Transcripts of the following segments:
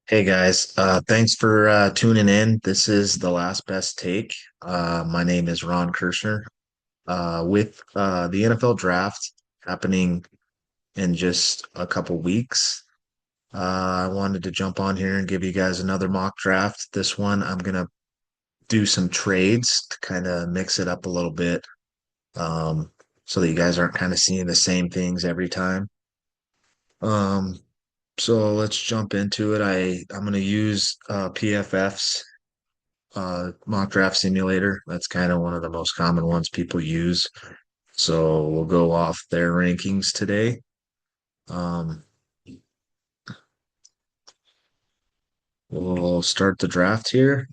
Hey guys, thanks for tuning in. This is the last best take. My name is Ron Kirshner. With the NFL draft happening in just a couple weeks, I wanted to jump on here and give you guys another mock draft. This one, I'm gonna do some trades to kind of mix it up a little bit, um, so that you guys aren't kind of seeing the same things every time. Um, so let's jump into it. I'm gonna use PFF's mock draft simulator. That's kind of one of the most common ones people use. So we'll go off their rankings today. Um, we'll start the draft here.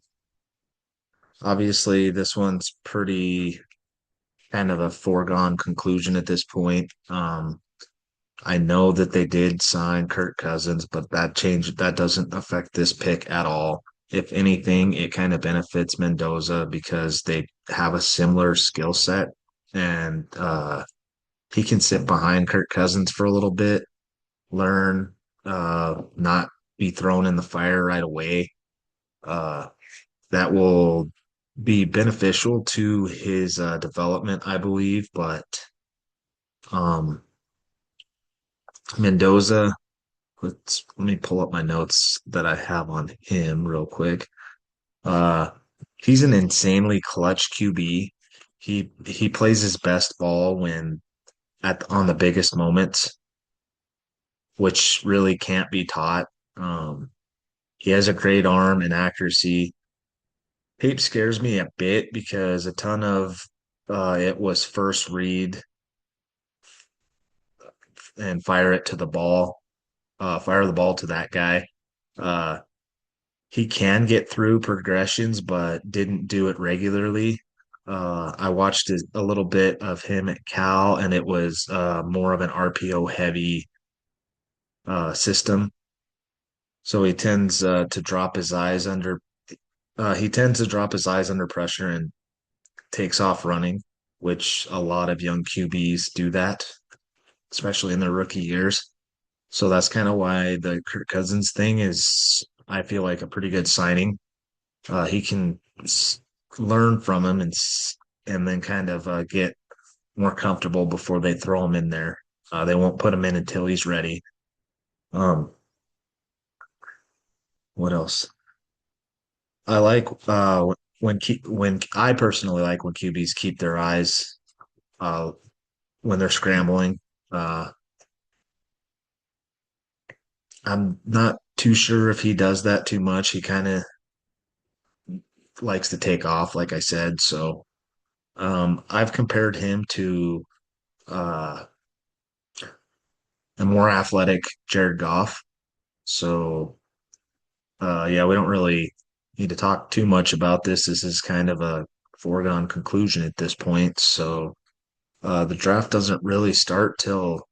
Obviously, this one's pretty kind of a foregone conclusion at this point. I know that they did sign Kirk Cousins, but that doesn't affect this pick at all. If anything, it kind of benefits Mendoza because they have a similar skill set and he can sit behind Kirk Cousins for a little bit, learn, not be thrown in the fire right away. Uh, that will be beneficial to his development, I believe. But um, Mendoza, let me pull up my notes that I have on him real quick. Uh, he's an insanely clutch QB. He plays his best ball when on the biggest moments, which really can't be taught. Um, he has a great arm and accuracy. Pape scares me a bit because a ton of it was first read and fire it to the ball, fire the ball to that guy. Uh, he can get through progressions, but didn't do it regularly. I watched a little bit of him at Cal, and it was more of an RPO heavy system. So he tends to drop his eyes under pressure and takes off running, which a lot of young QBs do that, especially in their rookie years. So that's kind of why the Kirk Cousins thing is, I feel like, a pretty good signing. He can learn from him and then kind of get more comfortable before they throw him in there. They won't put him in until he's ready. Um, what else? I like when I personally like when QBs keep their eyes uh, when they're scrambling. Uh, I'm not too sure if he does that too much. He kind of likes to take off, like I said. So I've compared him to uh, a more athletic Jared Goff. So yeah, we don't really need to talk too much about this. This is kind of a foregone conclusion at this point. So the draft doesn't really start till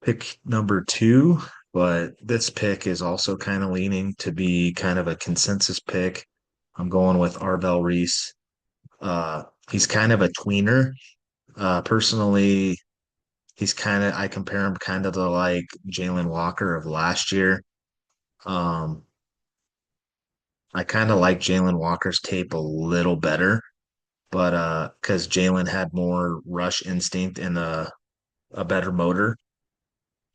pick number two, but this pick is also kind of leaning to be kind of a consensus pick. I'm going with Arvell Reese. He's kind of a tweener. Personally, I compare him kind of to like Jalen Walker of last year. Um, I kind of like Jalen Walker's tape a little better, but because Jalen had more rush instinct and a better motor.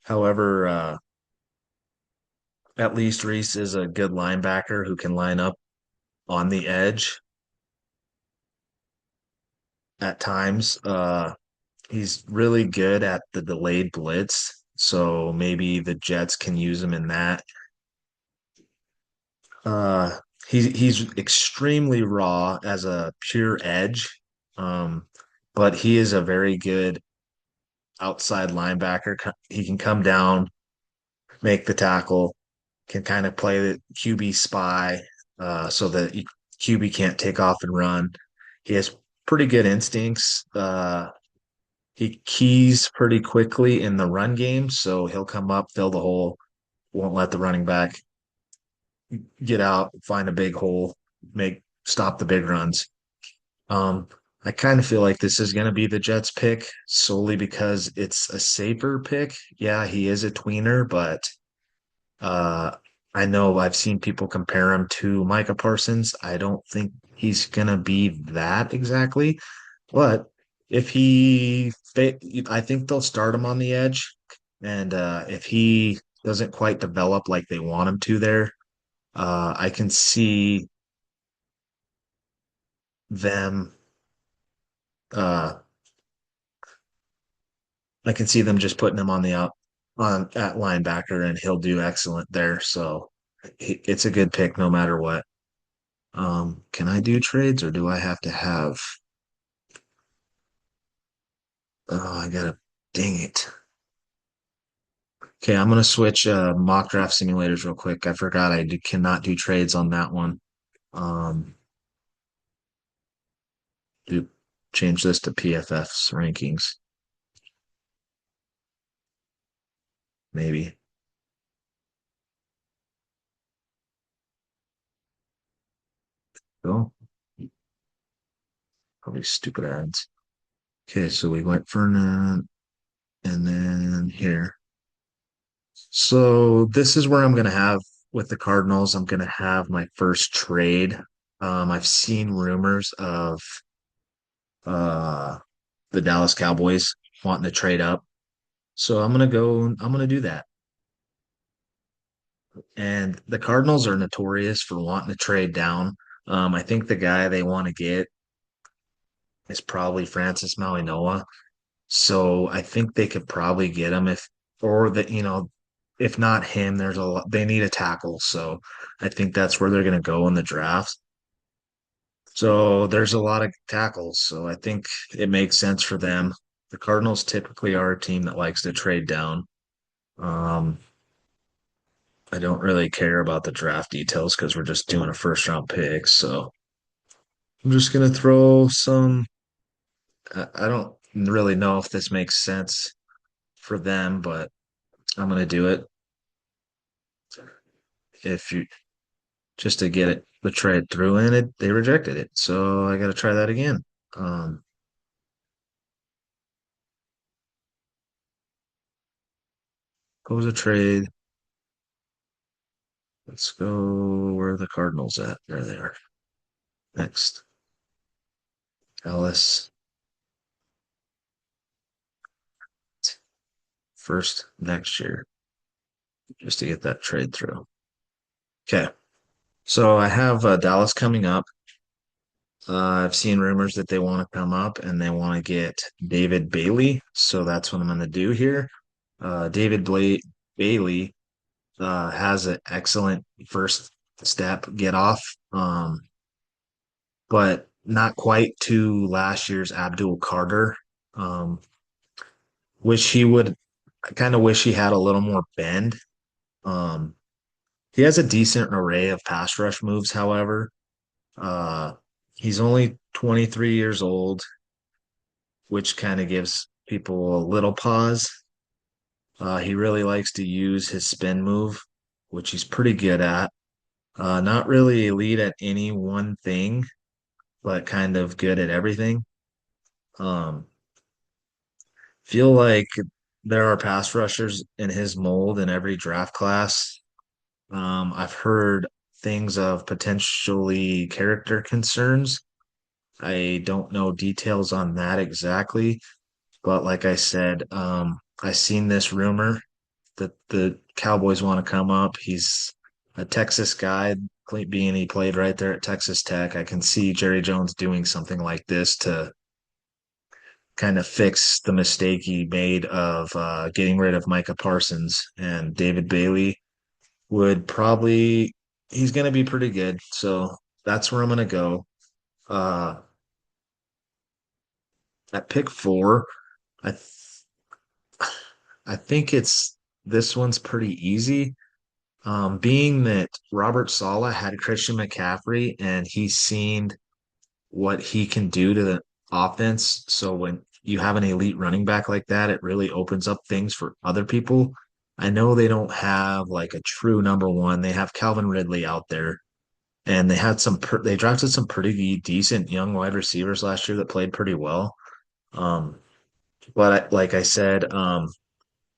However, at least Reese is a good linebacker who can line up on the edge at times. He's really good at the delayed blitz, so maybe the Jets can use him in that. Uh, he's extremely raw as a pure edge, um, but he is a very good outside linebacker. He can come down, make the tackle, can kind of play the QB spy, so that QB can't take off and run. He has pretty good instincts. He keys pretty quickly in the run game, so he'll come up, fill the hole, won't let the running back get out, find a big hole, make stop the big runs. Um, I kind of feel like this is going to be the Jets pick solely because it's a safer pick. Yeah, he is a tweener, but uh, I know I've seen people compare him to Micah Parsons. I don't think he's gonna be that exactly, but if I think they'll start him on the edge, and if he doesn't quite develop like they want him to there, I can see them. Uh, I can see them just putting him on the out on at linebacker, and he'll do excellent there. So it's a good pick no matter what. Can I do trades or do I have to have? Oh, I gotta. Dang it. Okay, I'm gonna switch mock draft simulators real quick. I forgot cannot do trades on that one. Um, do change this to PFF's rankings, maybe. Oh, probably stupid ads. Okay, so we went for and then here. So this is where I'm gonna have with the Cardinals. I'm gonna have my first trade. I've seen rumors of uh the Dallas Cowboys wanting to trade up. So I'm gonna do that. And the Cardinals are notorious for wanting to trade down. I think the guy they want to get is probably Francis Mauigoa. So I think they could probably get him or that, if not him, there's a lot, they need a tackle. So I think that's where they're going to go in the draft. So there's a lot of tackles. So I think it makes sense for them. The Cardinals typically are a team that likes to trade down. Um, I don't really care about the draft details because we're just doing a first round pick. So I'm just gonna throw some. I don't really know if this makes sense for them, but I'm gonna do it if you just to get it the trade through, and they rejected it. So I got to try that again. Um, Propose a trade. Let's go where are the Cardinals at. There they are. Next, Ellis first next year, just to get that trade through. Okay, so I have Dallas coming up. I've seen rumors that they want to come up and they want to get David Bailey. So that's what I'm going to do here. Bailey has an excellent first step get off, but not quite to last year's Abdul Carter. Um, wish he would, I kind of wish he had a little more bend. Um, he has a decent array of pass rush moves, however. Uh, he's only 23 years old, which kind of gives people a little pause. He really likes to use his spin move, which he's pretty good at. Not really elite at any one thing, but kind of good at everything. Um, feel like there are pass rushers in his mold in every draft class. I've heard things of potentially character concerns. I don't know details on that exactly, but like I said, I seen this rumor that the Cowboys want to come up. He's a Texas guy, being he played right there at Texas Tech. I can see Jerry Jones doing something like this to kind of fix the mistake he made of getting rid of Micah Parsons, and David Bailey would probably he's going to be pretty good. So that's where I'm going to go. Uh, at pick four, I th- I think it's this one's pretty easy. Being that Robert Sala had Christian McCaffrey and he's seen what he can do to the offense. So when you have an elite running back like that, it really opens up things for other people. I know they don't have like a true number one. They have Calvin Ridley out there, and they drafted some pretty decent young wide receivers last year that played pretty well. But like I said,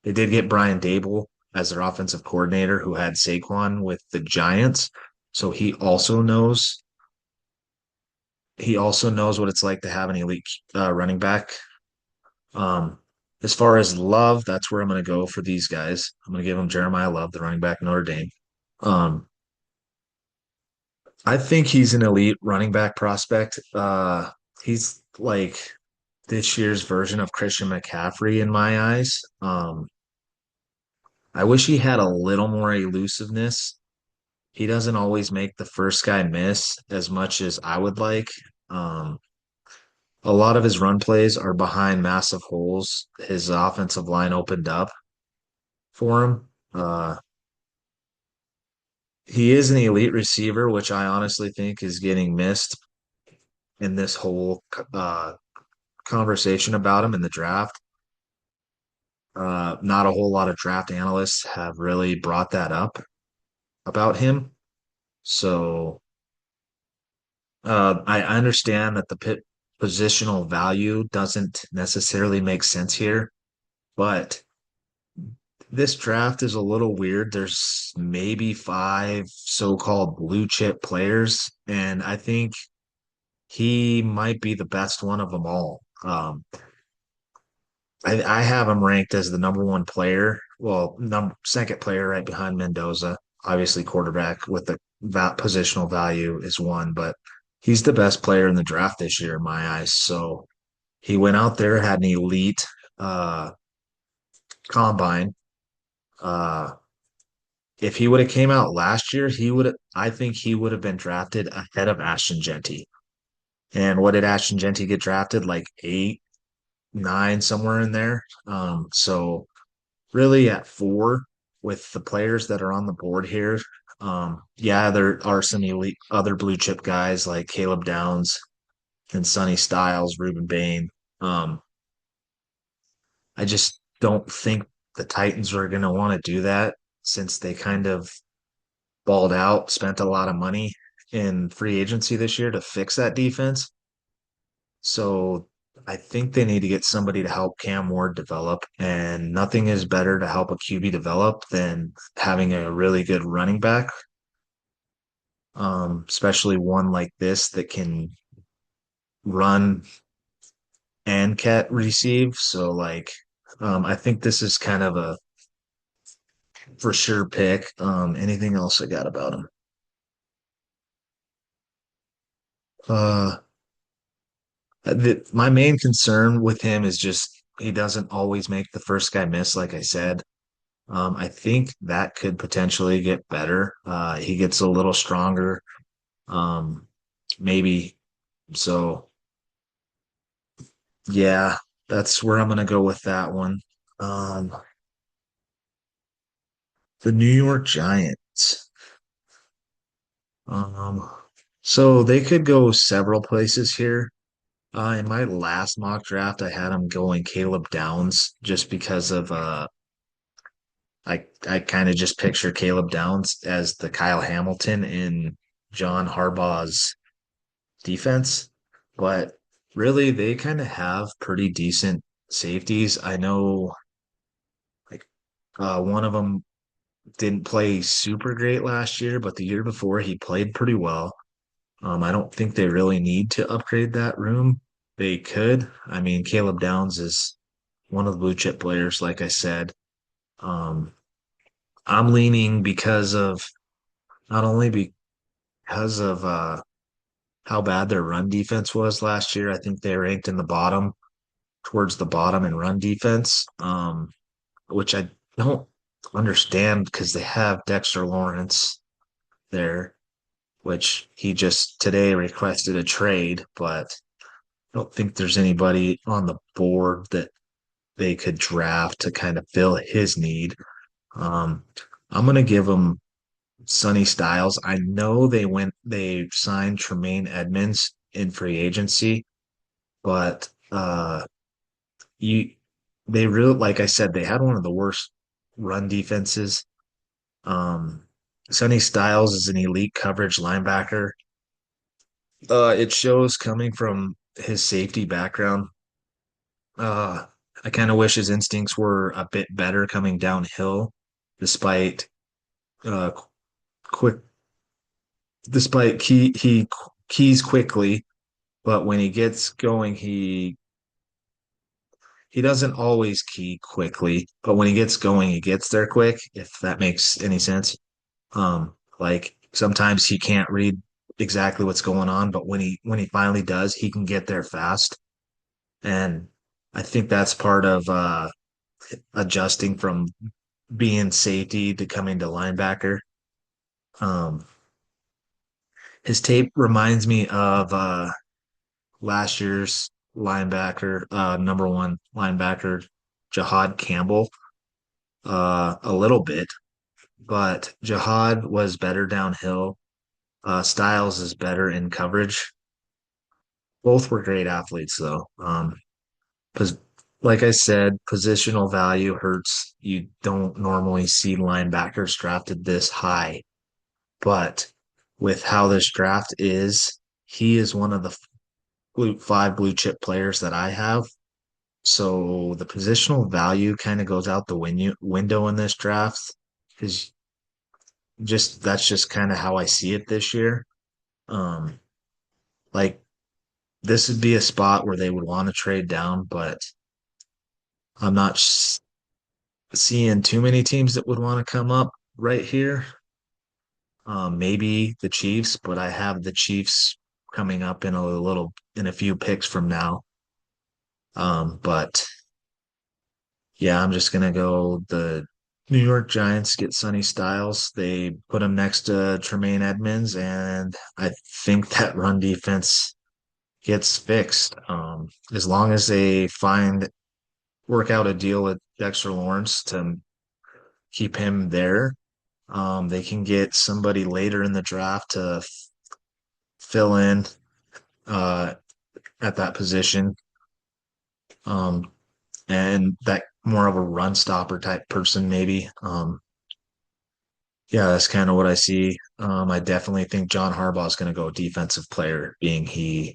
they did get Brian Dable as their offensive coordinator who had Saquon with the Giants. So he also knows what it's like to have an elite running back. Um, as far as Love, that's where I'm going to go for these guys. I'm going to give him Jeremiah Love, the running back Notre Dame. Um, I think he's an elite running back prospect. He's like this year's version of Christian McCaffrey in my eyes. I wish he had a little more elusiveness. He doesn't always make the first guy miss as much as I would like. Um, a lot of his run plays are behind massive holes. His offensive line opened up for him. He is an elite receiver, which I honestly think is getting missed in this whole conversation about him in the draft. Not a whole lot of draft analysts have really brought that up about him. So I understand that the positional value doesn't necessarily make sense here, but this draft is a little weird. There's maybe five so-called blue chip players, and I think he might be the best one of them all. I have him ranked as the number one player. Well, second player right behind Mendoza. Obviously, quarterback with the positional value is one, but he's the best player in the draft this year in my eyes. So he went out there, had an elite uh, combine. Uh, if he would have came out last year, he would. I think he would have been drafted ahead of Ashton Genty. And what did Ashton Genty get drafted? Like eight, nine, somewhere in there. So really at four with the players that are on the board here. Yeah, there are some elite other blue chip guys like Caleb Downs and Sonny Styles, Ruben Bain. Um, I just don't think the Titans are going to want to do that since they kind of balled out, spent a lot of money in free agency this year to fix that defense. So I think they need to get somebody to help Cam Ward develop, and nothing is better to help a QB develop than having a really good running back, especially one like this that can run and cat receive. So I think this is kind of a for sure pick. Anything else I got about him? Uh, my main concern with him is just he doesn't always make the first guy miss, like I said. I think that could potentially get better. He gets a little stronger, maybe. So, yeah, that's where I'm going to go with that one. Um, the New York Giants. Um, so they could go several places here. In my last mock draft, I had him going Caleb Downs just because of I kind of just picture Caleb Downs as the Kyle Hamilton in John Harbaugh's defense, but really they kind of have pretty decent safeties. I know like one of them didn't play super great last year, but the year before he played pretty well. I don't think they really need to upgrade that room. They could. I mean, Caleb Downs is one of the blue chip players, like I said. Um, I'm leaning because of not only because of how bad their run defense was last year. I think they ranked in the bottom, towards the bottom in run defense, which I don't understand because they have Dexter Lawrence there, which he just today requested a trade, but I don't think there's anybody on the board that they could draft to kind of fill his need. Um, I'm going to give him Sonny Styles. I know they signed Tremaine Edmonds in free agency, but you they really like I said, they had one of the worst run defenses. Um Sonny Styles is an elite coverage linebacker. It shows coming from his safety background. Uh I kind of wish his instincts were a bit better coming downhill. despite uh, quick, despite he keys quickly, but when he gets going, he doesn't always key quickly, but when he gets going, he gets there quick, if that makes any sense. Like sometimes he can't read exactly what's going on, but when he finally does, he can get there fast. And I think that's part of adjusting from being safety to coming to linebacker. Um, his tape reminds me of last year's linebacker, number one linebacker, Jahad Campbell, a little bit, but Jihad was better downhill. Styles is better in coverage. Both were great athletes, though. Because, like I said, positional value hurts. You don't normally see linebackers drafted this high, but with how this draft is, he is one of the five blue chip players that I have. So the positional value kind of goes out the window in this draft because just that's just kind of how I see it this year. Um, like this would be a spot where they would want to trade down, but I'm not seeing too many teams that would want to come up right here. Maybe the Chiefs, but I have the Chiefs coming up in a few picks from now. But yeah, I'm just gonna go the New York Giants get Sonny Styles. They put him next to Tremaine Edmonds, and I think that run defense gets fixed. As long as they work out a deal with Dexter Lawrence to keep him there. They can get somebody later in the draft to fill in uh, at that position, um, and that more of a run stopper type person, maybe. Yeah, that's kind of what I see. I definitely think John Harbaugh is going to go defensive player, being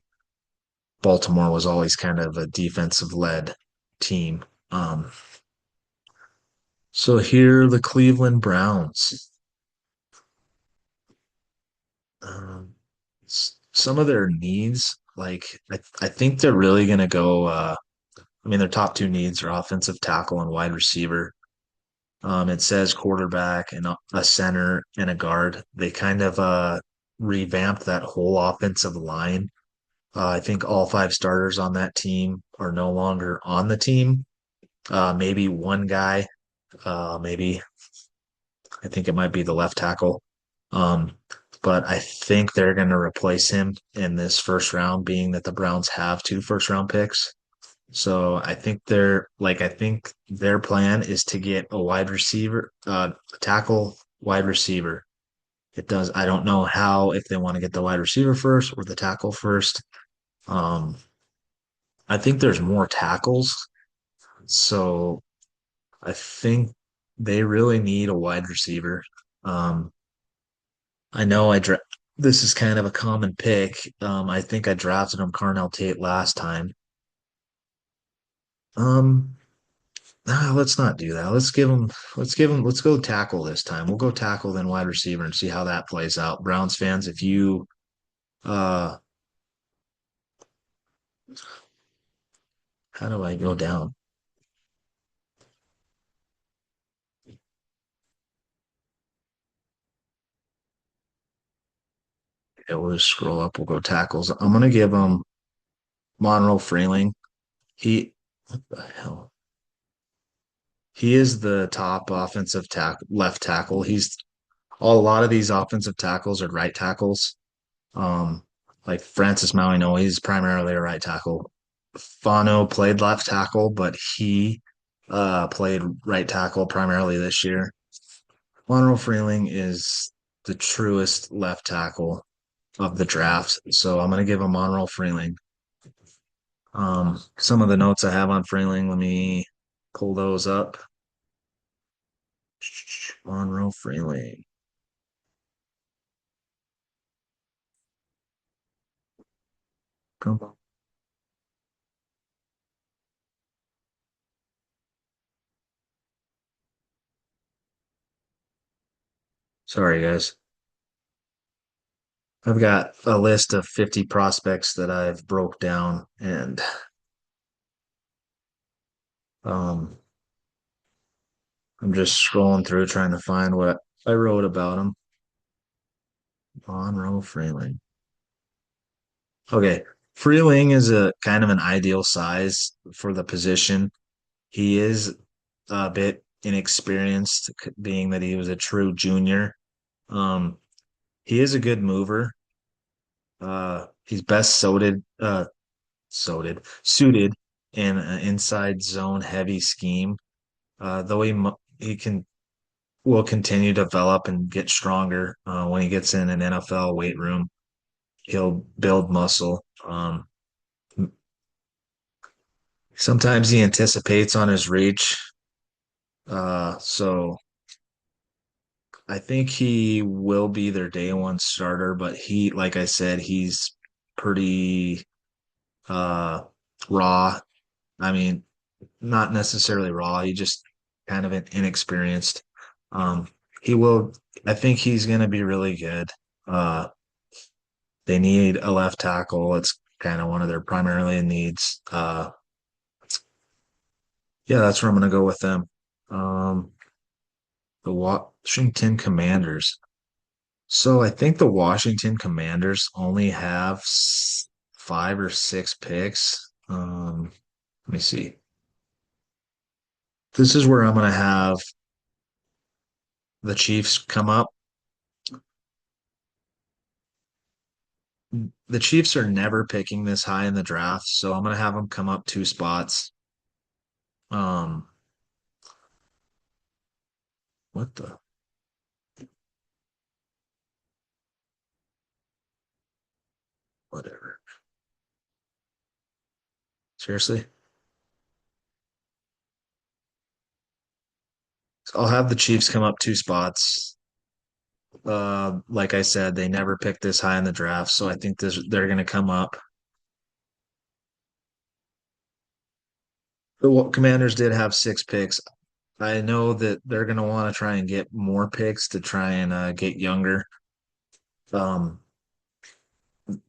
Baltimore was always kind of a defensive led team. So here, the Cleveland Browns. Um, some of their needs, like I think they're really going to go. I mean, their top two needs are offensive tackle and wide receiver. It says quarterback and a center and a guard. They kind of revamped that whole offensive line. I think all five starters on that team are no longer on the team. Maybe one guy, maybe I think it might be the left tackle. Um, but I think they're going to replace him in this first round, being that the Browns have two first round picks. So I think their plan is to get a wide receiver, tackle wide receiver. I don't know how, if they want to get the wide receiver first or the tackle first. Um, I think there's more tackles. So I think they really need a wide receiver. Um, I know this is kind of a common pick. I think I drafted him Carnell Tate last time. Um, let's not do that. Let's go tackle this time. We'll go tackle then wide receiver and see how that plays out. Browns fans, if you uh how do I go down? Yeah, we'll just scroll up. We'll go tackles. I'm gonna give him Monroe Freeling. What the hell? He is the top left tackle. A lot of these offensive tackles are right tackles. Um, like Francis Mauigoa, he's primarily a right tackle. Fano played left tackle, but he played right tackle primarily this year. Monroe Freeling is the truest left tackle of the draft, so I'm going to give him Monroe Freeling. Some of the notes I have on Freeling, let me pull those up. Monroe Freeling. Come on. Sorry, guys. I've got a list of 50 prospects that I've broke down and um I'm just scrolling through trying to find what I wrote about him. Monroe Freeling. Okay. Freeling is a kind of an ideal size for the position. He is a bit inexperienced, being that he was a true junior. Um, he is a good mover. He's best suited in an inside zone heavy scheme. Though he can will continue to develop and get stronger when he gets in an NFL weight room. He'll build muscle. Sometimes he anticipates on his reach. So I think he will be their day one starter, but like I said, he's pretty uh, raw. I mean, not necessarily raw. He just kind of inexperienced. Um, he will. I think he's going to be really good. Uh, they need a left tackle. It's kind of one of their primarily needs. Yeah, that's where I'm going to go with them. Um, the Washington Commanders. So I think the Washington Commanders only have 5 or 6 picks. Let me see. This is where I'm going to have the Chiefs come up. The Chiefs are never picking this high in the draft, so I'm going to have them come up 2 spots. Um, what the whatever. Seriously? So I'll have the Chiefs come up 2 spots. Like I said, they never picked this high in the draft, so I think they're going to come up. The Commanders did have 6 picks. I know that they're going to want to try and get more picks to try and get younger. Um,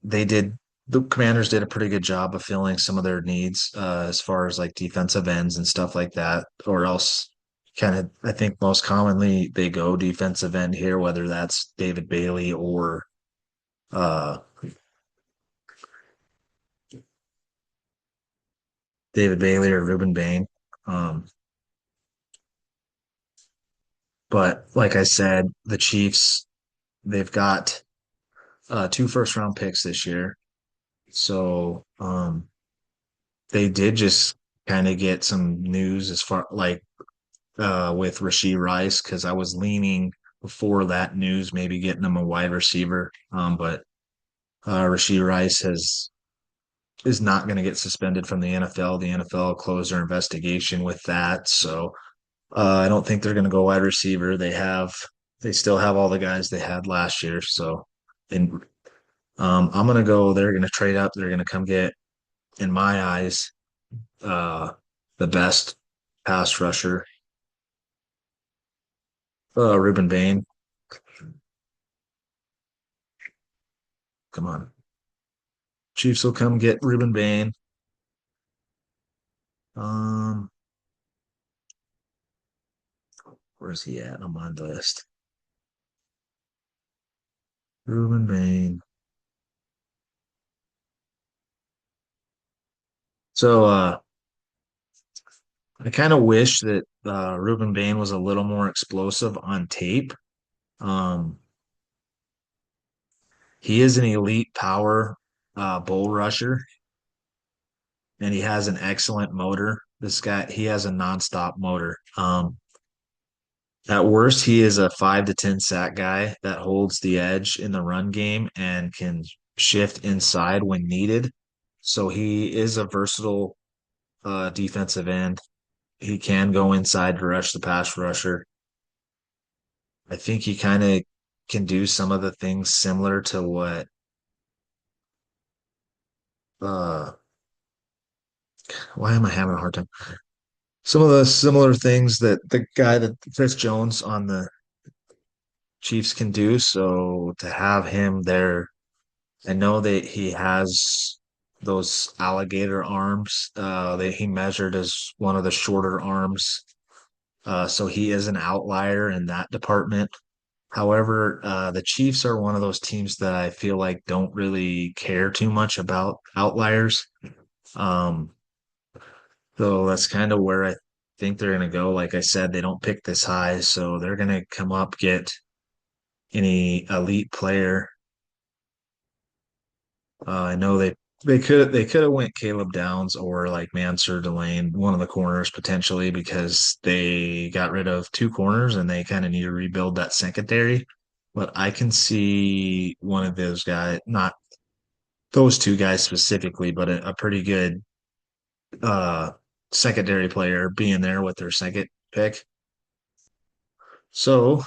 they did the Commanders did a pretty good job of filling some of their needs as far as like defensive ends and stuff like that, or else kind of I think most commonly they go defensive end here, whether that's David Bailey or uh, Ruben Bain. Um, but like I said, the Chiefs they've got 2 first round picks this year, so they did just kind of get some news as far like with Rashee Rice because I was leaning before that news, maybe getting him a wide receiver. But Rashee Rice is not going to get suspended from the NFL. The NFL closed their investigation with that, so I don't think they're going to go wide receiver. They still have all the guys they had last year, so and I'm going to go. They're going to trade up. They're going to come get, in my eyes, uh, the best pass rusher, Ruben Bain. Come on. Chiefs will come get Ruben Bain. Um, where's he at? I'm on the list. Ruben Bain. So I kind of wish that Ruben Bain was a little more explosive on tape. Um, he is an elite power bull rusher, and he has an excellent motor. This guy, he has a nonstop motor. At worst, he is a 5 to 10 sack guy that holds the edge in the run game and can shift inside when needed. So he is a versatile defensive end. He can go inside to rush the pass rusher. I think he kind of can do some of the things similar to what uh why am I having a hard time? Some of the similar things that the guy that Chris Jones on the Chiefs can do. So to have him there, I know that he has those alligator arms that he measured as one of the shorter arms. So he is an outlier in that department. However, the Chiefs are one of those teams that I feel like don't really care too much about outliers. Um, so that's kind of where I think they're going to go. Like I said, they don't pick this high, so they're going to come up, get any elite player. I know they could have went Caleb Downs or like Mansur Delane, one of the corners potentially, because they got rid of two corners and they kind of need to rebuild that secondary. But I can see one of those guys, not those two guys specifically, but a pretty good uh secondary player being there with their second pick. So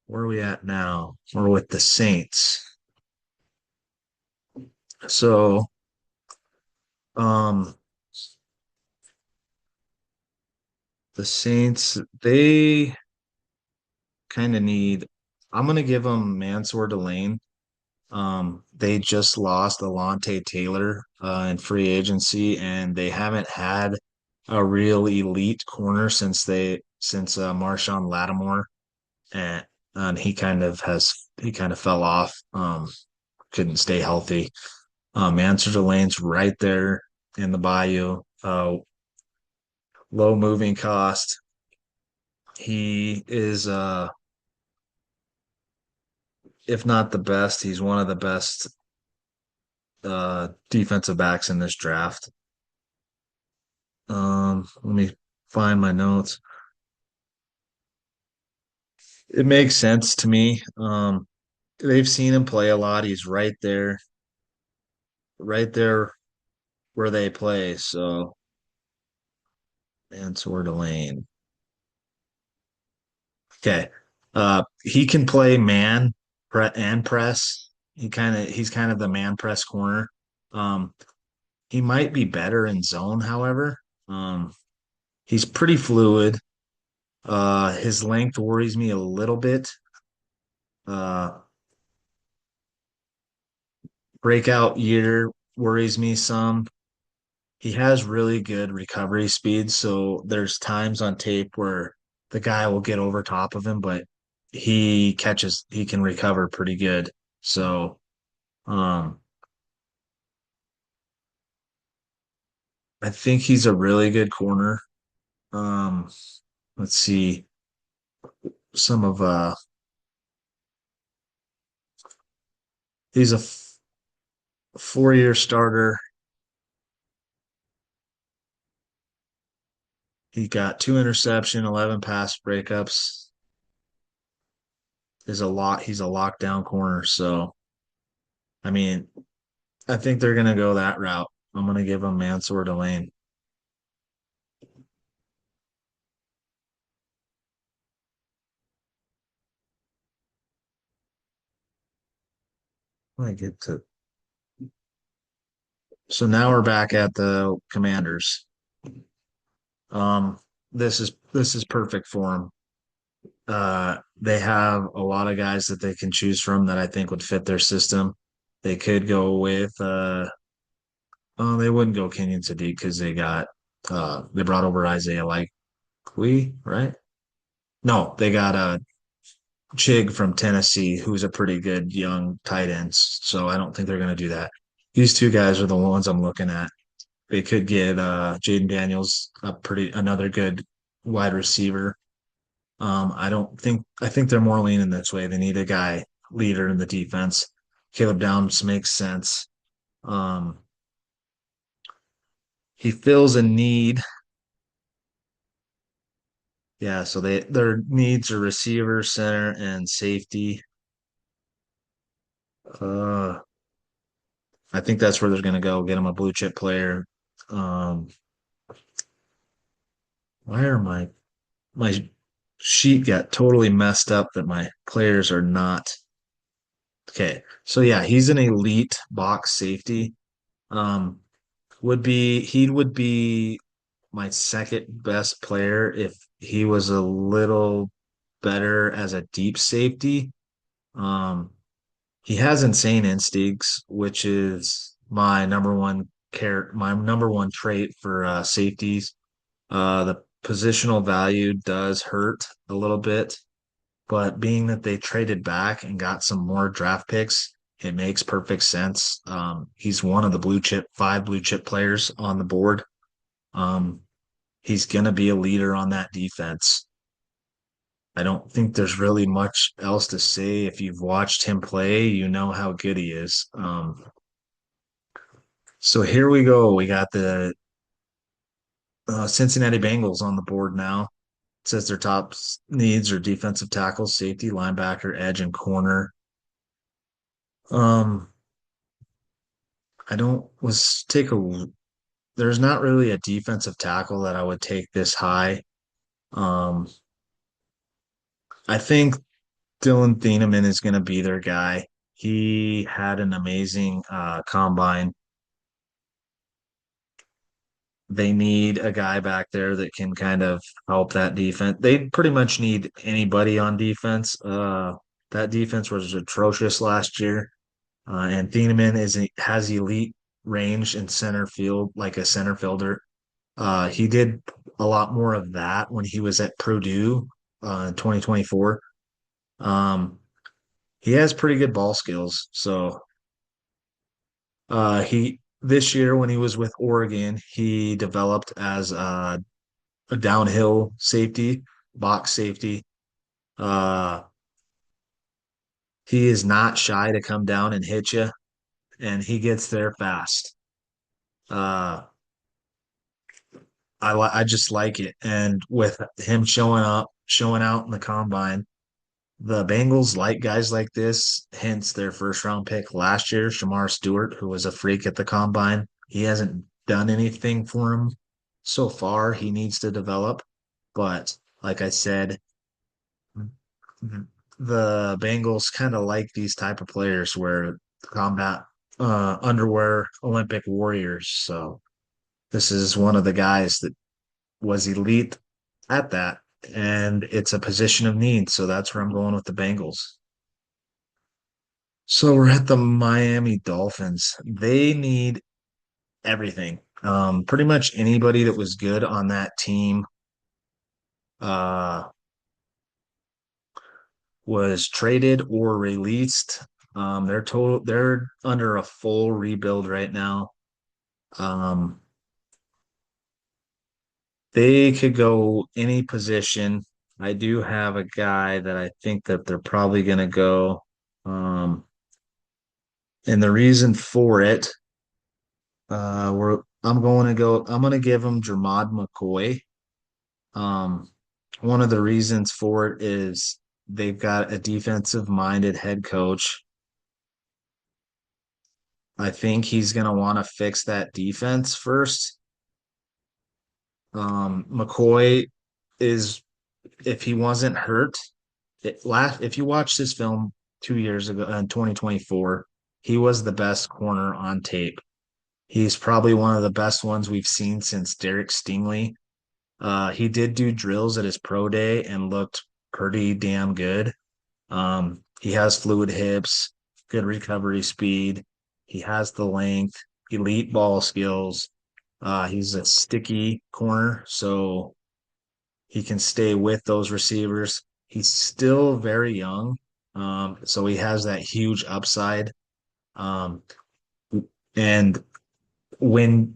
where are we at now? We're with the Saints. So um the Saints, they kind of need. I'm gonna give them Mansour Delane. They just lost Alontae Taylor in free agency, and they haven't had a real elite corner since Marshawn Lattimore, and he kind of fell off. Couldn't stay healthy. Mansour Delane's right there in the bayou. Low moving cost. He is if not the best, he's one of the best defensive backs in this draft. Let me find my notes. It makes sense to me. They've seen him play a lot. He's right there where they play. So, and Sword Lane. Okay. He can play and press. He's kind of the man press corner. Um, he might be better in zone, however. Um, he's pretty fluid. His length worries me a little bit. Uh, Breakout year worries me some. He has really good recovery speed, so there's times on tape where the guy will get over top of him, but he can recover pretty good. So, um, I think he's a really good corner. Um, let's see some of he's a 4-year starter. He got two interception, 11 pass breakups. Is a lot. He's a lockdown corner. So, I mean, I think they're gonna go that route. I'm gonna give him Mansour Delane. I get to. So now we're back at the Commanders. Um, this is perfect for them. They have a lot of guys that they can choose from that I think would fit their system. They could go with oh, they wouldn't go Kenyon Sadiq because they brought over Isaiah Likely, right? No, they got Chig from Tennessee, who's a pretty good young tight end. So I don't think they're going to do that. These two guys are the ones I'm looking at. They could get Jaden Daniels, another good wide receiver. I think they're more leaning this way. They need a guy leader in the defense. Caleb Downs makes sense. Um, he fills a need. Yeah, so their needs are receiver, center, and safety. Uh, I think that's where they're going to go. Get him a blue chip player. Um, why are my sheet got totally messed up that my players are not okay? So yeah, he's an elite box safety. Um, he would be my second best player if he was a little better as a deep safety. He has insane instincts, which is my number one trait for safeties. The positional value does hurt a little bit, but being that they traded back and got some more draft picks, it makes perfect sense. He's one of the five blue chip players on the board. Um, he's going to be a leader on that defense. I don't think there's really much else to say. If you've watched him play, you know how good he is. So here we go. We got the Cincinnati Bengals on the board now. It says their top needs are defensive tackle, safety, linebacker, edge, and corner. Um, I don't was take a. There's not really a defensive tackle that I would take this high. Um, I think Dylan Thieneman is going to be their guy. He had an amazing combine. They need a guy back there that can kind of help that defense. They pretty much need anybody on defense. That defense was atrocious last year, and Thieneman has elite range in center field, like a center fielder. He did a lot more of that when he was at Purdue in 2024. Um, he has pretty good ball skills. So he this year when he was with Oregon, he developed as a downhill safety, box safety. Uh, he is not shy to come down and hit you, and he gets there fast. Uh, I just like it, and with him showing out in the combine, the Bengals like guys like this. Hence their first round pick last year, Shamar Stewart, who was a freak at the combine. He hasn't done anything for him so far. He needs to develop, but like I said, the Bengals kind of like these type of players where combat underwear Olympic warriors. So this is one of the guys that was elite at that, and it's a position of need. So that's where I'm going with the Bengals. So we're at the Miami Dolphins. They need everything. Pretty much anybody that was good on that team uh, was traded or released. They're under a full rebuild right now. Um, they could go any position. I do have a guy that I think that they're probably going to go. Um, and the reason for it, I'm going to give him Jermod McCoy. Um, one of the reasons for it is they've got a defensive minded head coach. I think he's going to want to fix that defense first. McCoy is, if he wasn't hurt, if you watched this film 2 years ago in 2024, he was the best corner on tape. He's probably one of the best ones we've seen since Derek Stingley. He did do drills at his pro day and looked pretty damn good. He has fluid hips, good recovery speed. He has the length, elite ball skills. He's a sticky corner, so he can stay with those receivers. He's still very young, so he has that huge upside. Um, and when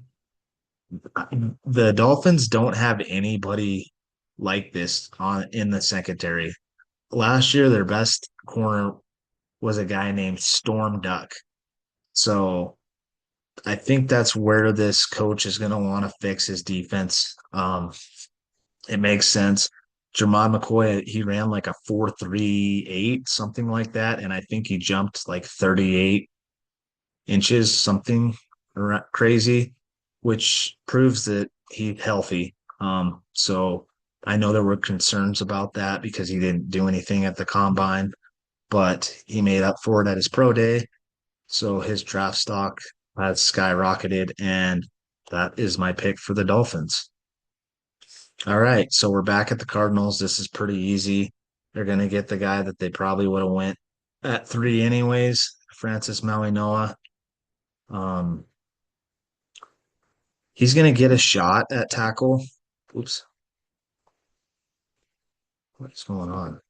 the Dolphins don't have anybody like this on in the secondary, last year their best corner was a guy named Storm Duck. So I think that's where this coach is going to want to fix his defense. It makes sense. Jermon McCoy, he ran like a 4.38, something like that. And I think he jumped like 38 inches, something crazy, which proves that he's healthy. So I know there were concerns about that because he didn't do anything at the combine, but he made up for it at his pro day. So his draft stock has skyrocketed, and that is my pick for the Dolphins. All right, so we're back at the Cardinals. This is pretty easy. They're going to get the guy that they probably would have went. at three anyways. Francis Malinois. Um, he's gonna get a shot at tackle. Oops, what's going on?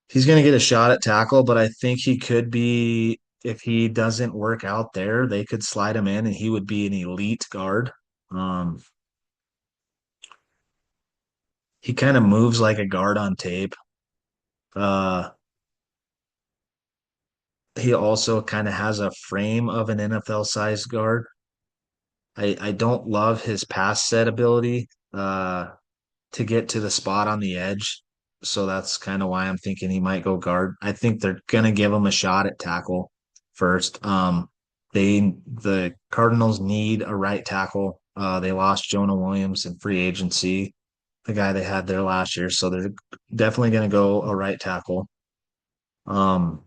He's gonna get a shot at tackle, but I think he could be if he doesn't work out there, they could slide him in and he would be an elite guard. Um, he kind of moves like a guard on tape. Uh, he also kind of has a frame of an NFL sized guard. I don't love his pass set ability to get to the spot on the edge. So that's kind of why I'm thinking he might go guard. I think they're gonna give him a shot at tackle first. The Cardinals need a right tackle. They lost Jonah Williams in free agency, the guy they had there last year. So they're definitely gonna go a right tackle. Um,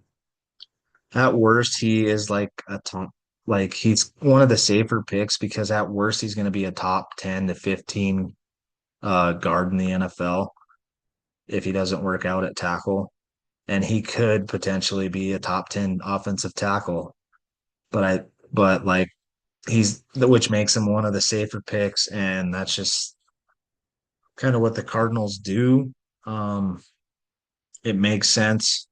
at worst, he is like a top, like he's one of the safer picks because at worst he's going to be a top 10 to 15 guard in the NFL if he doesn't work out at tackle. And he could potentially be a top 10 offensive tackle. But but like which makes him one of the safer picks. And that's just kind of what the Cardinals do. Um, it makes sense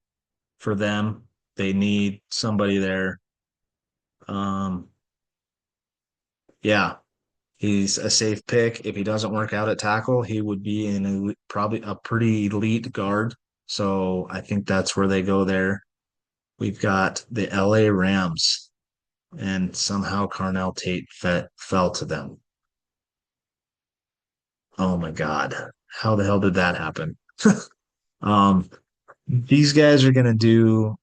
for them. They need somebody there. Um, yeah, he's a safe pick. If he doesn't work out at tackle, he would be probably a pretty elite guard. So I think that's where they go there. We've got the LA Rams, and somehow Carnell Tate fell to them. Oh my God. How the hell did that happen? Um, these guys are gonna do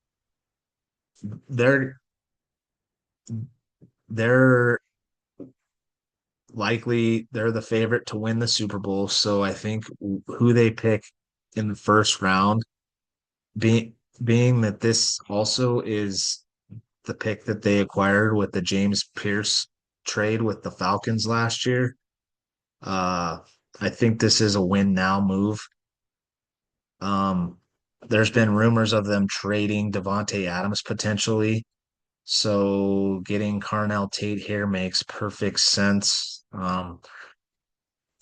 they're they're they're the favorite to win the Super Bowl. So I think who they pick in the first round, being that this also is the pick that they acquired with the James Pierce trade with the Falcons last year. Uh, I think this is a win now move. Um, there's been rumors of them trading Devontae Adams potentially. So getting Carnell Tate here makes perfect sense.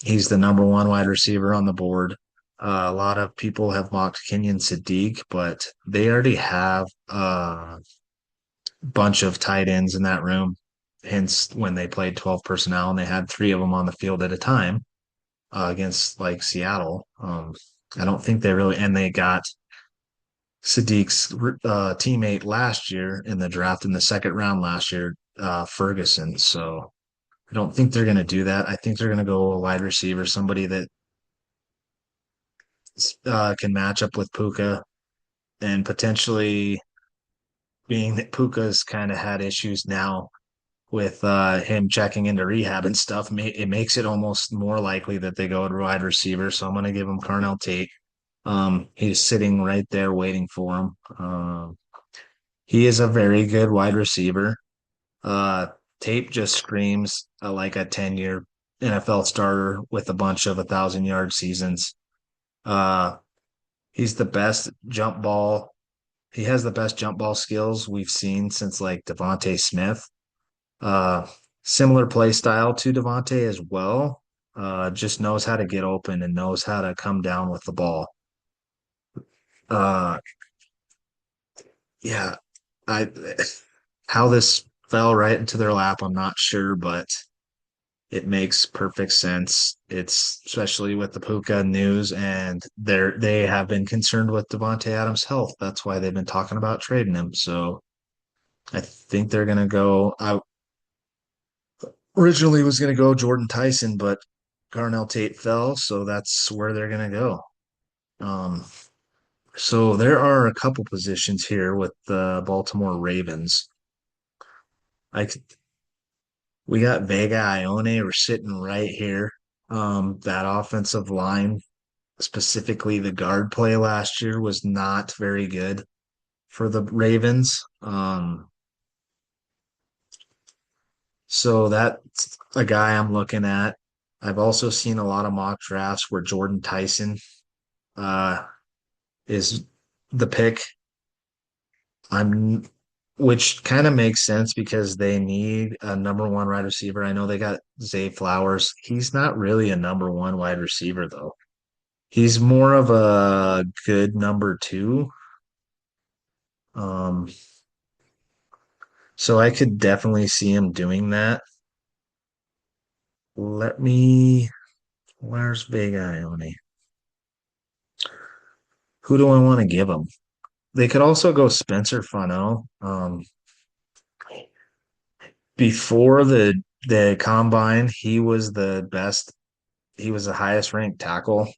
He's the number one wide receiver on the board. A lot of people have mocked Kenyon Sadiq, but they already have a bunch of tight ends in that room. Hence, when they played 12 personnel and they had three of them on the field at a time against like Seattle. I don't think they really, and they got Sadiq's teammate last year in the draft in the second round last year, Ferguson. So I don't think they're going to do that. I think they're going to go a wide receiver, somebody that can match up with Puka and potentially being that Puka's kind of had issues now with him checking into rehab and stuff, it makes it almost more likely that they go to wide receiver. So I'm going to give him Carnell Tate. He's sitting right there waiting for him. He is a very good wide receiver. Uh, Tape just screams like a 10-year NFL starter with a bunch of 1,000-yard seasons. Uh, he's the best jump ball. He has the best jump ball skills we've seen since like Devontae Smith. Uh, Similar play style to Devontae as well. Just knows how to get open and knows how to come down with the ball. Uh, yeah, I how this fell right into their lap, I'm not sure, but it makes perfect sense. It's especially with the Puka news, and they have been concerned with Devontae Adams' health. That's why they've been talking about trading him. So I think they're gonna go. I originally was gonna go Jordan Tyson, but Carnell Tate fell, so that's where they're gonna go. Um, so there are a couple positions here with the Baltimore Ravens. I We got Vega Ione. We're sitting right here. That offensive line, specifically the guard play last year, was not very good for the Ravens. So that's a guy I'm looking at. I've also seen a lot of mock drafts where Jordan Tyson uh, is the pick. I'm, which kind of makes sense because they need a number one wide receiver. I know they got Zay Flowers. He's not really a number one wide receiver though. He's more of a good number two. Um, so I could definitely see him doing that. Let me, where's Big Ione? Who do I want to give him? They could also go Spencer Fano. Before the combine, he was the best. He was the highest ranked tackle.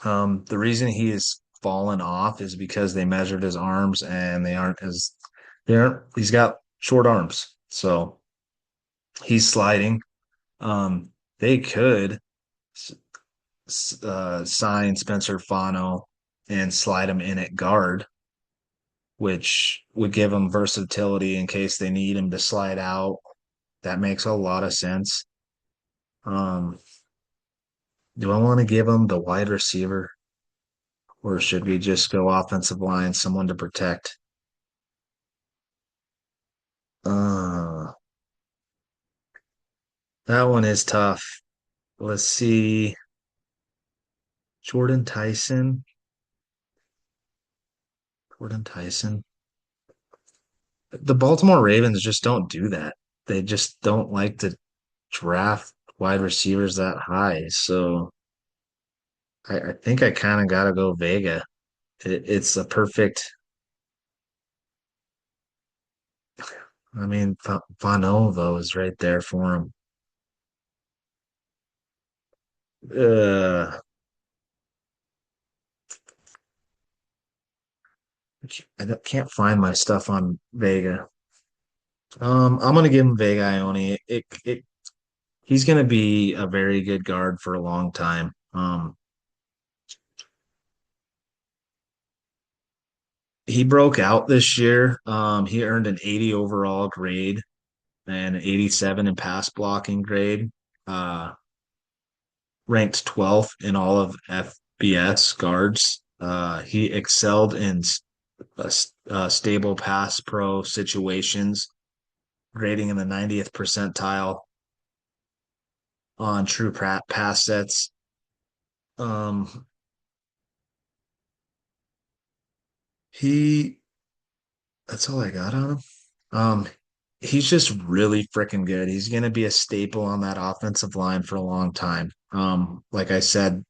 The reason he has fallen off is because they measured his arms and they aren't as they aren't. He's got short arms, so he's sliding. Um, they could sign Spencer Fano and slide him in at guard, which would give him versatility in case they need him to slide out. That makes a lot of sense. Um, do I want to give him the wide receiver, or should we just go offensive line, someone to protect? Uh, that one is tough. Let's see. Jordan Tyson. Jordan Tyson. The Baltimore Ravens just don't do that. They just don't like to draft wide receivers that high. So I think I kind of got to go Vega. It's a perfect. I mean, Fano though is right there for him. Uh, can't find my stuff on Vega. I'm gonna give him Vega Ione. He's gonna be a very good guard for a long time. He broke out this year. He earned an 80 overall grade and an 87 in pass blocking grade. Uh, ranked 12th in all of FBS guards. He excelled in stable pass pro situations, grading in the 90th percentile on true pass sets. Um, he that's all I got on him. Um, he's just really freaking good. He's going to be a staple on that offensive line for a long time. Like I said,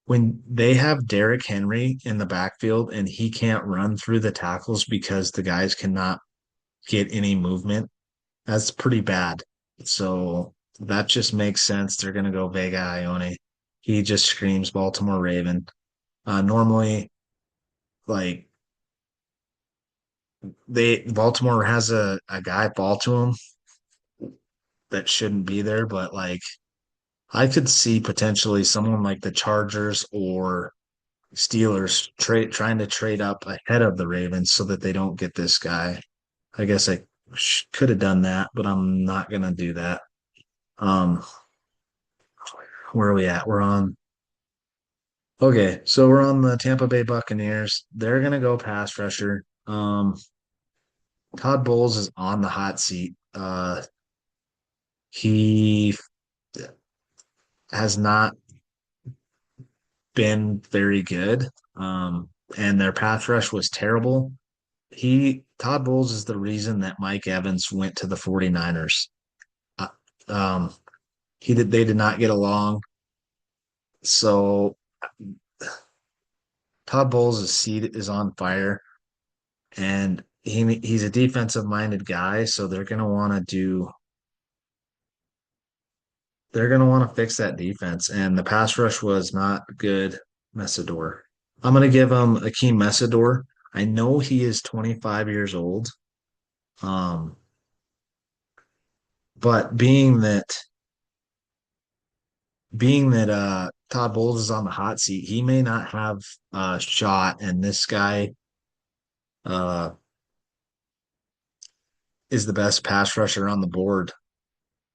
when they have Derrick Henry in the backfield and he can't run through the tackles because the guys cannot get any movement, that's pretty bad. So that just makes sense. They're going to go Vega Ione. He just screams Baltimore Raven. Normally, like Baltimore has a guy fall to him that shouldn't be there, but like I could see potentially someone like the Chargers or Steelers trying to trade up ahead of the Ravens so that they don't get this guy. I guess I could have done that, but I'm not gonna do that. Um, where are we at? We're on. Okay, so we're on the Tampa Bay Buccaneers. They're gonna go pass rusher. Todd Bowles is on the hot seat. He has not been very good. And their pass rush was terrible. Todd Bowles is the reason that Mike Evans went to the 49ers. Uh, um, they did not get along. So Todd Bowles' seat is on fire, and he's a defensive minded guy. So they're gonna want to fix that defense. And the pass rush was not good. Messidor. I'm gonna give him Akeem Messidor. I know he is 25 years old. Um, but being that Todd Bowles is on the hot seat, he may not have a shot, and this guy uh is the best pass rusher on the board.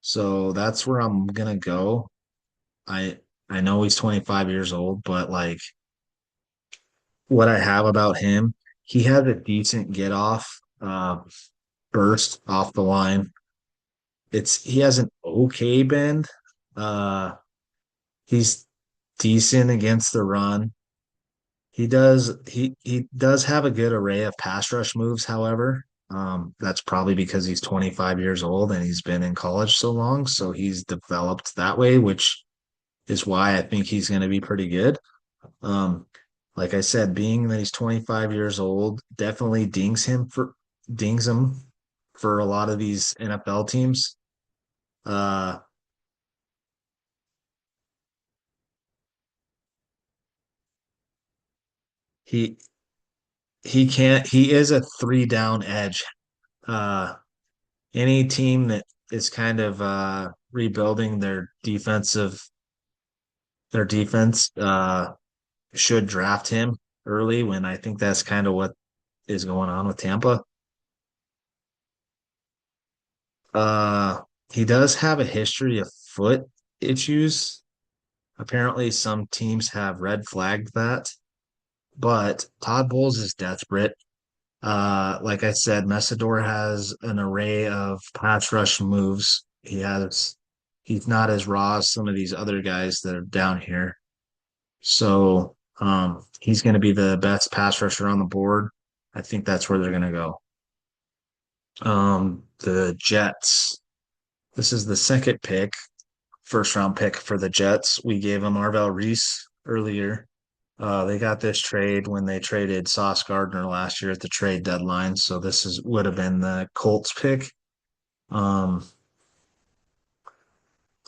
So that's where I'm gonna go. I I know he's 25 years old, but like what I have about him he has a decent get off burst off the line. He has an okay bend. Uh, he's decent against the run. He does have a good array of pass rush moves, however. That's probably because he's 25 years old and he's been in college so long, so he's developed that way, which is why I think he's going to be pretty good. Um, like I said, being that he's 25 years old, definitely dings him for a lot of these NFL teams. Uh, he he is a three down edge. Uh, any team that is kind of rebuilding their defense should draft him early when I think that's kind of what is going on with Tampa. Uh, he does have a history of foot issues. Apparently, some teams have red flagged that, but Todd Bowles is desperate. Like I said, Messidor has an array of pass rush moves. He's not as raw as some of these other guys that are down here. So he's going to be the best pass rusher on the board. I think that's where they're going to go. The Jets. This is the second pick, first round pick for the Jets. We gave him Marvell Reese earlier. They got this trade when they traded Sauce Gardner last year at the trade deadline. So this is would have been the Colts pick. Um,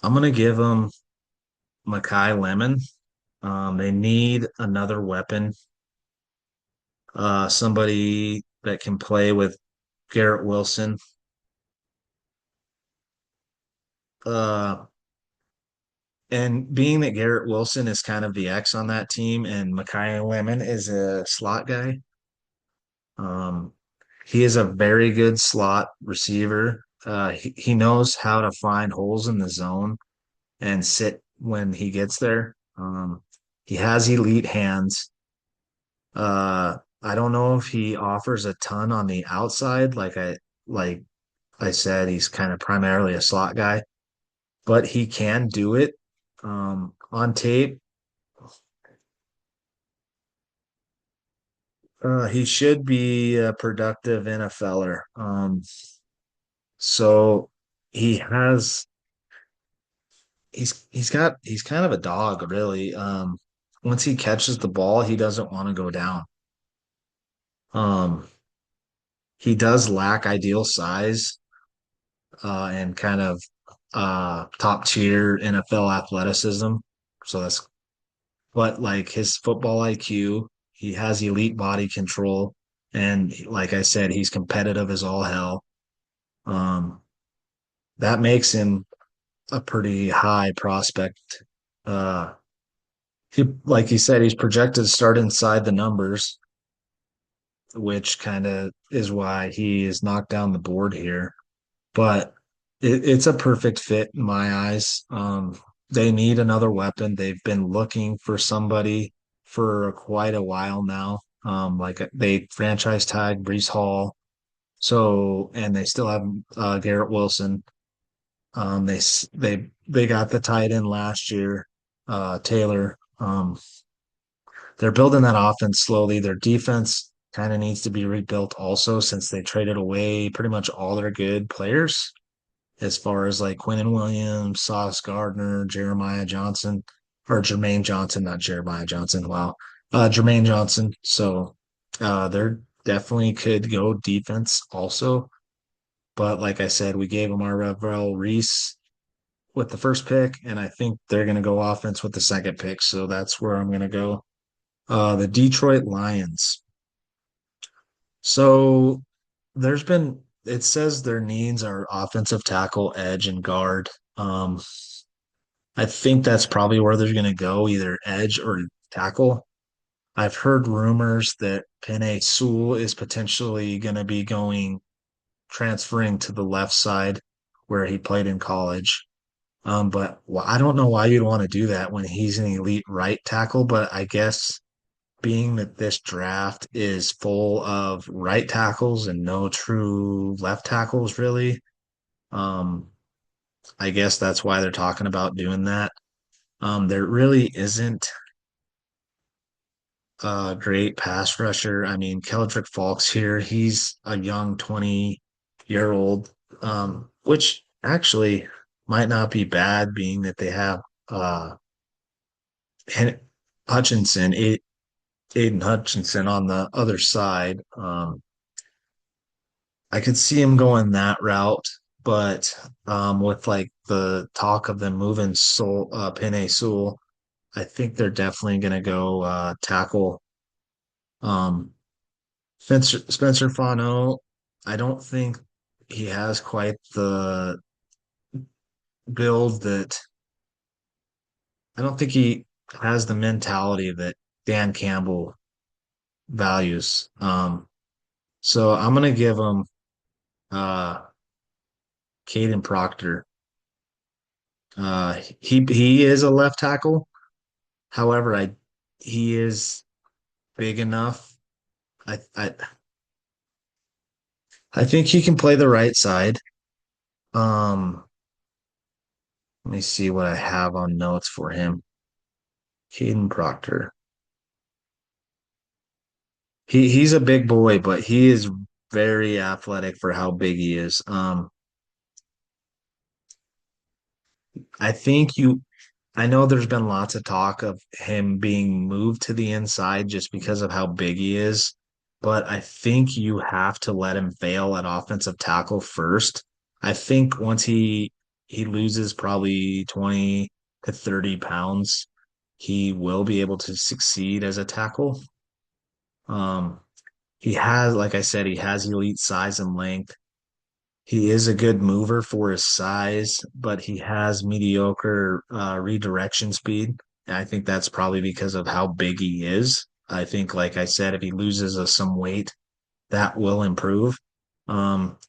I'm gonna give them Makai Lemon. They need another weapon, somebody that can play with Garrett Wilson. Uh, and being that Garrett Wilson is kind of the X on that team, and Makai Lemon is a slot guy. Um, he is a very good slot receiver. He knows how to find holes in the zone and sit when he gets there. He has elite hands. I don't know if he offers a ton on the outside. Like I said, he's kind of primarily a slot guy, but he can do it. On tape, he should be a productive NFLer. So he has he's kind of a dog, really. Once he catches the ball, he doesn't want to go down. Um, he does lack ideal size and kind of top tier NFL athleticism. So that's but like his football IQ, he has elite body control, and like I said, he's competitive as all hell. Um, that makes him a pretty high prospect. Uh, like you said, he's projected to start inside the numbers, which kind of is why he is knocked down the board here. But it's a perfect fit in my eyes. They need another weapon. They've been looking for somebody for quite a while now. Like they franchise tag Brees Hall, so and they still have Garrett Wilson. They got the tight end last year, Taylor. They're building that offense slowly. Their defense kind of needs to be rebuilt also since they traded away pretty much all their good players as far as like Quentin Williams, Sauce Gardner, Jeremiah Johnson, or Jermaine Johnson, not Jeremiah Johnson. Wow. Jermaine Johnson. So they're definitely could go defense also. But like I said, we gave them our Revel Reese with the first pick, and I think they're going to go offense with the second pick. So that's where I'm going to go. The Detroit Lions. So it says their needs are offensive tackle, edge, and guard. I think that's probably where they're going to go, either edge or tackle. I've heard rumors that Penei Sewell is potentially going to be transferring to the left side where he played in college. But I don't know why you'd want to do that when he's an elite right tackle, but I guess being that this draft is full of right tackles and no true left tackles, really. Um, I guess that's why they're talking about doing that. There really isn't a great pass rusher. I mean, Keldrick Falk's here. He's a young 20-year-old, which actually might not be bad, being that they have Hen- Hutchinson, Aiden Hutchinson on the other side. I could see him going that route, but with like the talk of them moving Penei Sewell, I think they're definitely going to go tackle um, Spencer Fano. I don't think he has quite the build that I don't think he has the mentality that Dan Campbell values. So I'm going to give him uh, Caden Proctor. He is a left tackle. However, I he is big enough. I I I think he can play the right side. Um, Let me see what I have on notes for him. Caden Proctor. He's a big boy, but he is very athletic for how big he is. I think you I know there's been lots of talk of him being moved to the inside just because of how big he is, but I think you have to let him fail at offensive tackle first. I think once he loses probably 20 to 30 pounds, he will be able to succeed as a tackle. Um, he has, like I said, he has elite size and length. He is a good mover for his size, but he has mediocre redirection speed. And I think that's probably because of how big he is. I think, like I said, if he loses some weight, that will improve.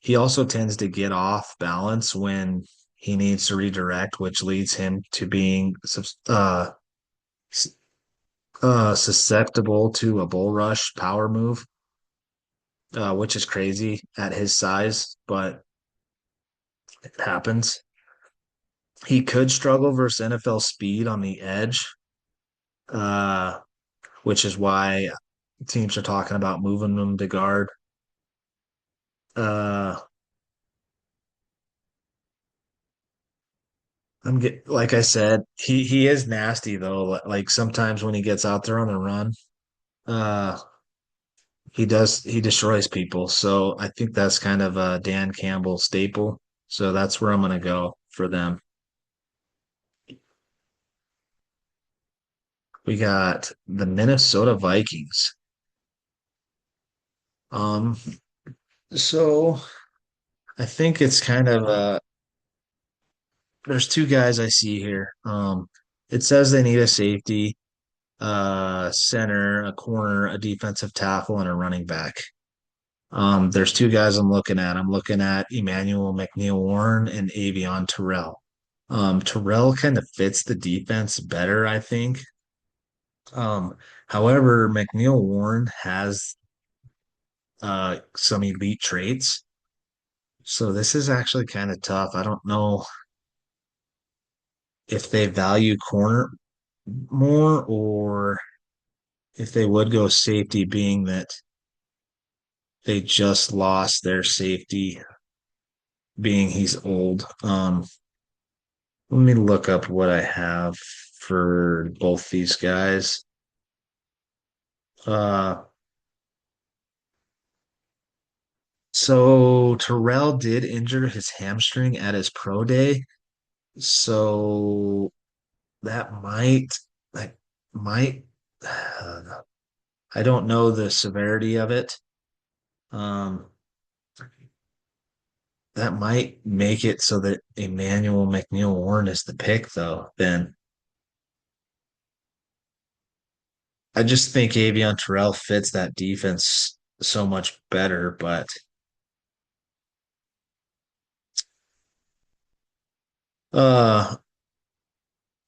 He also tends to get off balance when he needs to redirect, which leads him to being susceptible to a bull rush power move, which is crazy at his size, but it happens. He could struggle versus NFL speed on the edge, uh, which is why teams are talking about moving him to guard. Uh, like I said, he is nasty though. Like sometimes when he gets out there on the run, uh, he destroys people. So I think that's kind of a Dan Campbell staple. So that's where I'm gonna go for them. We got the Minnesota Vikings. Um, so I think it's kind of there's two guys I see here. It says they need a safety, center, a corner, a defensive tackle, and a running back. There's two guys I'm looking at. I'm looking at Emmanuel McNeil Warren and Avion Terrell. Terrell kind of fits the defense better, I think. However, McNeil Warren has some elite traits. So this is actually kind of tough. I don't know if they value corner more or if they would go safety, being that they just lost their safety, being he's old. Let me look up what I have for both these guys. Uh, so Terrell did injure his hamstring at his pro day, so that that might, I don't know the severity of it. Um, that might make it so that Emmanuel McNeil Warren is the pick, though. Then I just think Avion Terrell fits that defense so much better. But uh,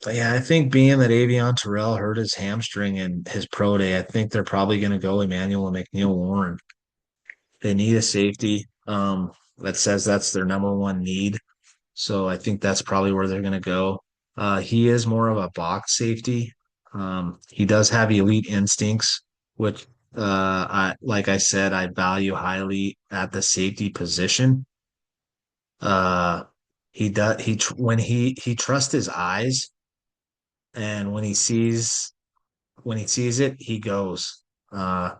But yeah, I think being that Avion Terrell hurt his hamstring in his pro day, I think they're probably going to go Emmanuel and McNeil Warren. They need a safety. That says that's their number one need. So I think that's probably where they're going to go. He is more of a box safety. He does have elite instincts, which, like I said, I value highly at the safety position. Uh, he does when he trusts his eyes, and when he sees it, he goes. Uh,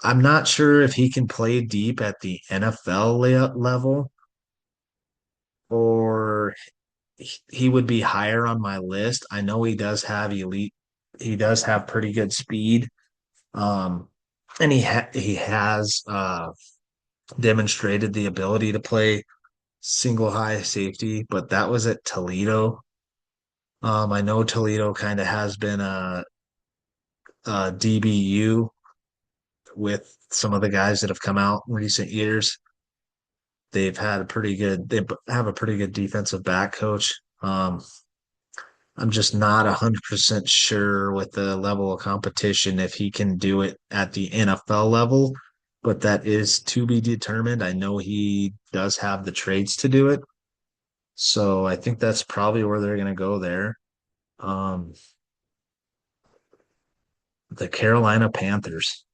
I'm not sure if he can play deep at the NFL level, or he would be higher on my list. I know he does have pretty good speed. Um, and he has demonstrated the ability to play single high safety, but that was at Toledo. I know Toledo kind of has been a DBU with some of the guys that have come out in recent years. They have a pretty good defensive back coach. I'm just not 100% sure with the level of competition if he can do it at the NFL level, but that is to be determined. I know he does have the traits to do it. So I think that's probably where they're going to go there. Um, the Carolina Panthers.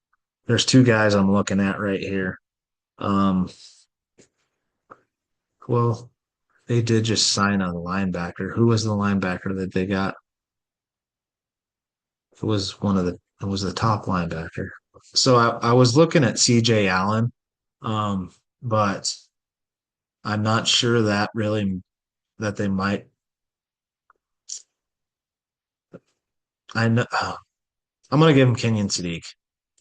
There's two guys I'm looking at right here. Um, well, they did just sign a linebacker. Who was the linebacker that they got? It was the top linebacker. So I was looking at CJ Allen, but I'm not sure that they might. I know I'm going to give him Kenyon Sadiq.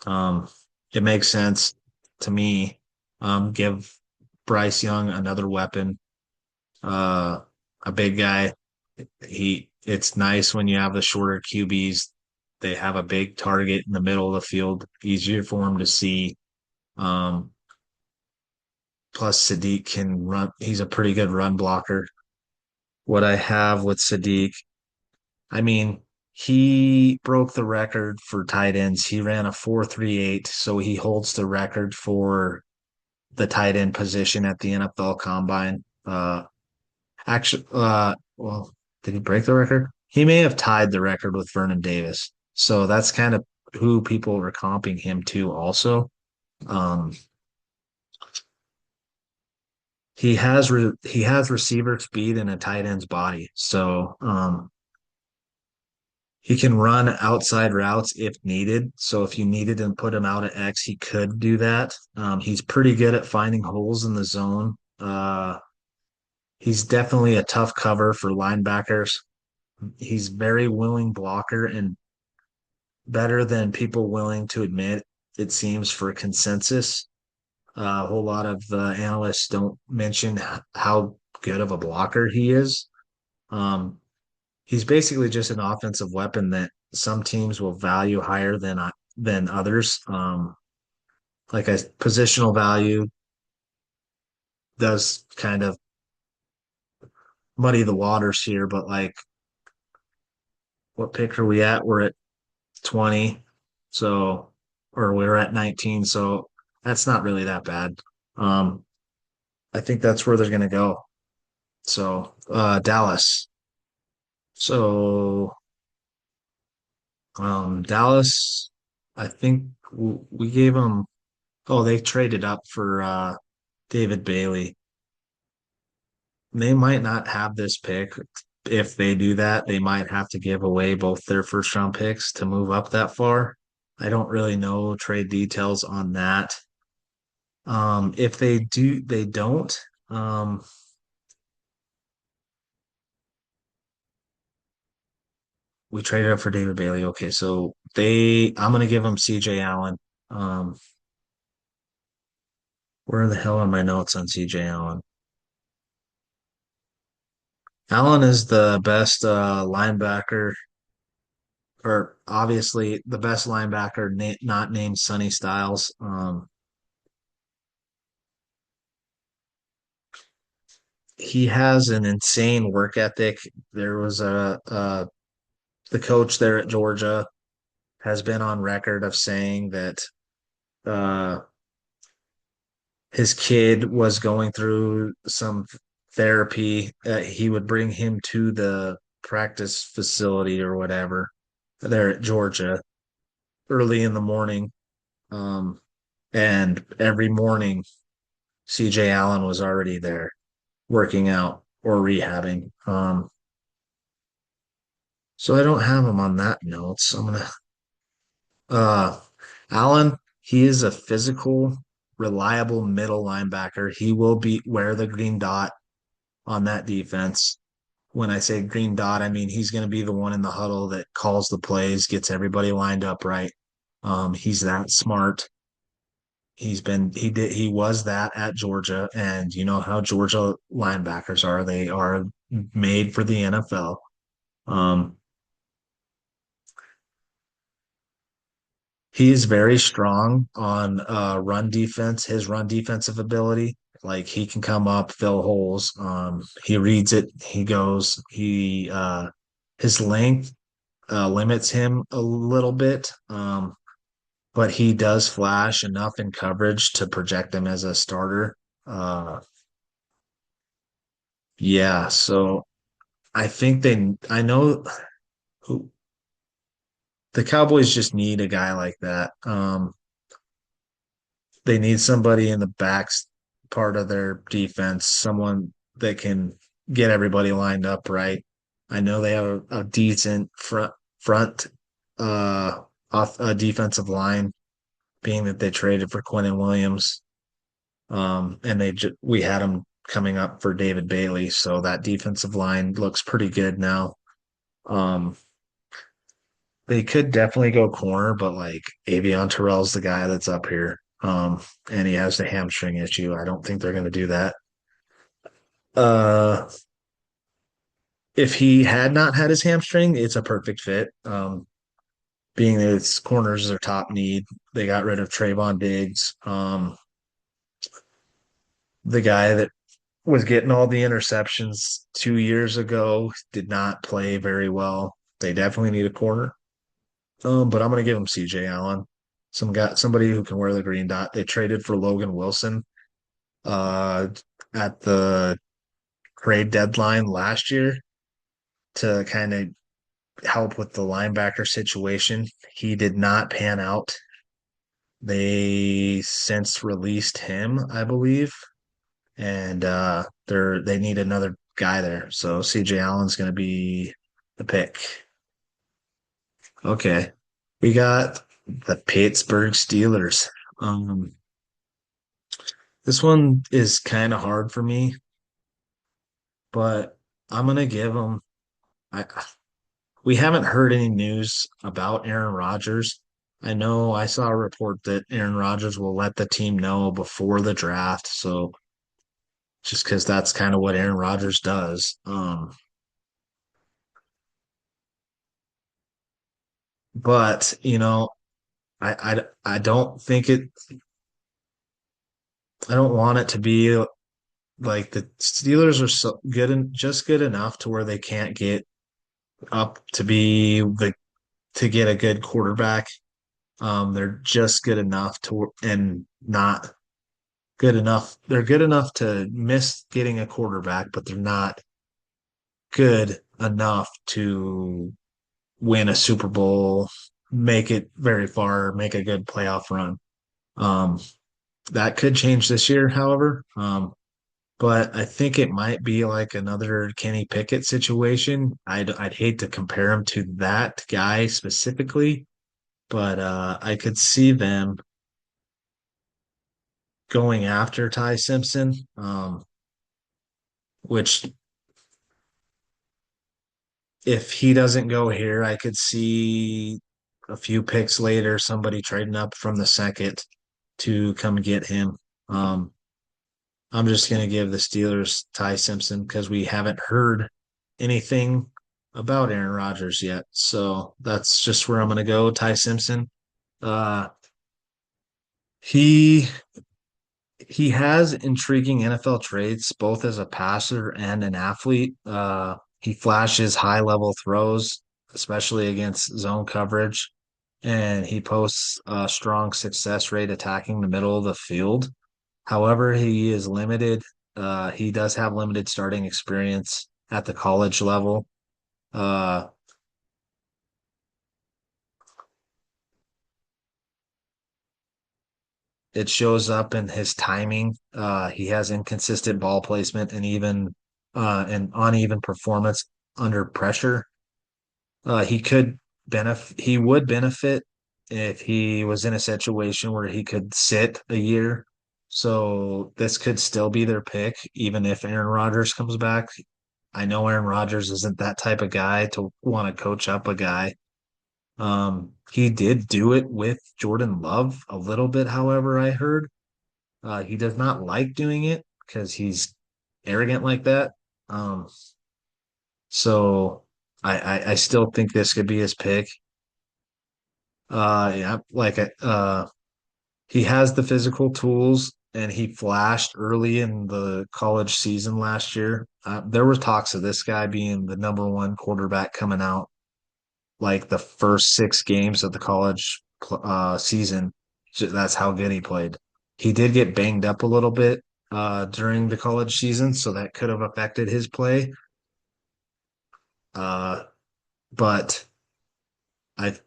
Um, it makes sense to me. Give Bryce Young another weapon, uh, a big guy. It's nice when you have the shorter QBs. They have a big target in the middle of the field, easier for them to see. Um, Plus, Sadiq can run. He's a pretty good run blocker. What I have with Sadiq, I mean, he broke the record for tight ends. He ran a 4.38, so he holds the record for the tight end position at the NFL Combine. Well, did he break the record? He may have tied the record with Vernon Davis. So that's kind of who people were comping him to also. Um, he has receiver speed and a tight end's body. So he can run outside routes if needed. So if you needed to put him out at X, he could do that. He's pretty good at finding holes in the zone. He's definitely a tough cover for linebackers. He's very willing blocker and better than people willing to admit, it seems, for consensus. A whole lot of analysts don't mention how good of a blocker he is. Um, he's basically just an offensive weapon that some teams will value higher than others. Like a positional value does kind of muddy the waters here, but like, what pick are we at? We're at 20, so or we're at 19, so that's not really that bad. Um, I think that's where they're going to go. So Dallas. So Dallas, I think we gave them. Oh, they traded up for David Bailey. They might not have this pick. If they do that, they might have to give away both their first round picks to move up that far. I don't really know trade details on that. If they don't. We traded up for David Bailey. Okay, so I'm gonna give them CJ Allen. Um, where the hell are my notes on CJ Allen? Allen is the best linebacker, or obviously the best linebacker, not named Sonny Styles. he has an insane work ethic. There was the coach there at Georgia has been on record of saying that uh, his kid was going through some therapy. He would bring him to the practice facility or whatever there at Georgia early in the morning. Um, and every morning, CJ Allen was already there working out or rehabbing. So I don't have him on that notes. I'm gonna uh Allen, he is a physical, reliable middle linebacker. He will be wear the green dot on that defense. When I say green dot, I mean he's going to be the one in the huddle that calls the plays, gets everybody lined up right. He's that smart. He was that at Georgia, and you know how Georgia linebackers are. They are made for the NFL. Um, he is very strong on run defense, his run defensive ability. Like he can come up, fill holes. He reads it, he goes, his length limits him a little bit. But he does flash enough in coverage to project him as a starter. Uh, yeah, so I know who the Cowboys just need a guy like that. They need somebody in the backs part of their defense, someone that can get everybody lined up right. I know they have a decent front uh off a defensive line, being that they traded for Quentin Williams. And we had him coming up for David Bailey, so that defensive line looks pretty good now. Um, they could definitely go corner, but like Avion Terrell's the guy that's up here. And he has the hamstring issue. I don't think they're going to do that. Uh, if he had not had his hamstring, it's a perfect fit. Being that its corners is their top need, they got rid of Trayvon Diggs. The guy that was getting all the interceptions 2 years ago did not play very well. They definitely need a corner. But I'm going to give them CJ Allen, somebody who can wear the green dot. They traded for Logan Wilson uh, at the trade deadline last year to kind of help with the linebacker situation. He did not pan out. They since released him, I believe, and they need another guy there. So CJ Allen's going to be the pick. Okay, we got the Pittsburgh Steelers. Um, this one is kind of hard for me, but I'm gonna give them. I We haven't heard any news about Aaron Rodgers. I know I saw a report that Aaron Rodgers will let the team know before the draft, so just because that's kind of what Aaron Rodgers does. But I don't think it. I don't want it to be like the Steelers are so good and just good enough to where they can't get up to be to get a good quarterback. They're just good enough to and not good enough. They're good enough to miss getting a quarterback, but they're not good enough to win a Super Bowl, make it very far, make a good playoff run. Um, that could change this year, however. But I think it might be like another Kenny Pickett situation. I'd hate to compare him to that guy specifically, but I could see them going after Ty Simpson, which if he doesn't go here, I could see a few picks later somebody trading up from the second to come get him. Um, I'm just going to give the Steelers Ty Simpson because we haven't heard anything about Aaron Rodgers yet. So that's just where I'm going to go. Ty Simpson. Uh, he he has intriguing NFL traits, both as a passer and an athlete. He flashes high level throws, especially against zone coverage, and he posts a strong success rate attacking the middle of the field. However, he is limited. He does have limited starting experience at the college level. Uh, it shows up in his timing. He has inconsistent ball placement and even an uneven performance under pressure. He would benefit if he was in a situation where he could sit a year. So this could still be their pick, even if Aaron Rodgers comes back. I know Aaron Rodgers isn't that type of guy to want to coach up a guy. He did do it with Jordan Love a little bit, however, I heard. He does not like doing it because he's arrogant like that. Um, so I still think this could be his pick. Yeah, he has the physical tools and he flashed early in the college season last year. There were talks of this guy being the number one quarterback coming out like the first 6 games of the college season. That's how good he played. He did get banged up a little bit during the college season, so that could have affected his play. Uh, but I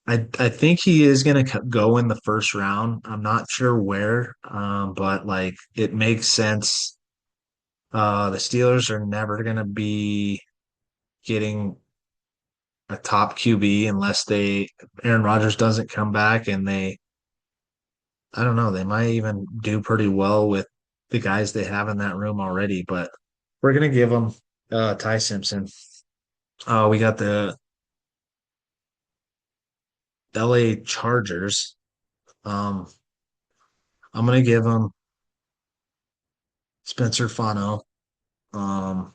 I think he is going to go in the first round. I'm not sure where, but like it makes sense. The Steelers are never going to be getting a top QB unless Aaron Rodgers doesn't come back, and I don't know, they might even do pretty well with the guys they have in that room already. But we're going to give them Ty Simpson. We got the LA Chargers. Um, I'm going to give them Spencer Fano. Um,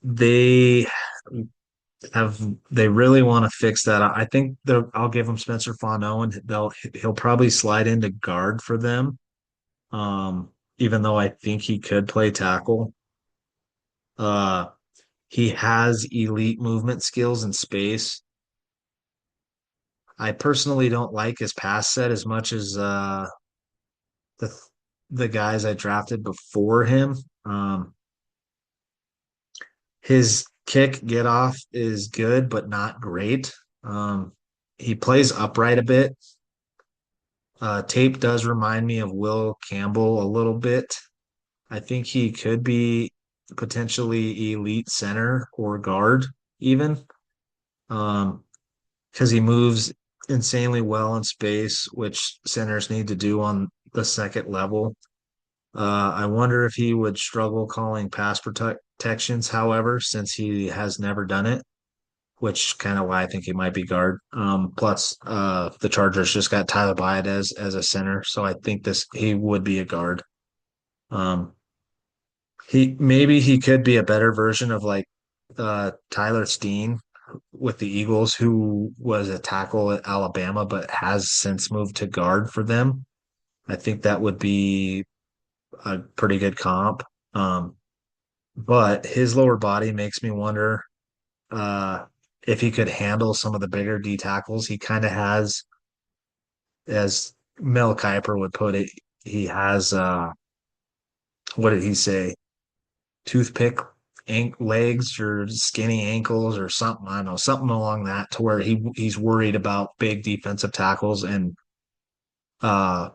they have they really want to fix that. I think I'll give them Spencer Fano, and he'll probably slide into guard for them. Even though I think he could play tackle. Uh, he has elite movement skills in space. I personally don't like his pass set as much as the the guys I drafted before him. Um, his kick get off is good, but not great. He plays upright a bit. Tape does remind me of Will Campbell a little bit. I think he could be potentially elite center or guard even. Um, because he moves insanely well in space, which centers need to do on the second level. I wonder if he would struggle calling pass protections, however, since he has never done it, which kind of why I think he might be guard. Plus, the Chargers just got Tyler Byatt as a center, so I think this he would be a guard. Um, he could be a better version of like Tyler Steen with the Eagles, who was a tackle at Alabama but has since moved to guard for them. I think that would be a pretty good comp. Um, but his lower body makes me wonder uh, if he could handle some of the bigger D tackles. He kind of has, as Mel Kiper would put it, he has what did he say? Toothpick legs or skinny ankles or something. I don't know, something along that to where he's worried about big defensive tackles and uh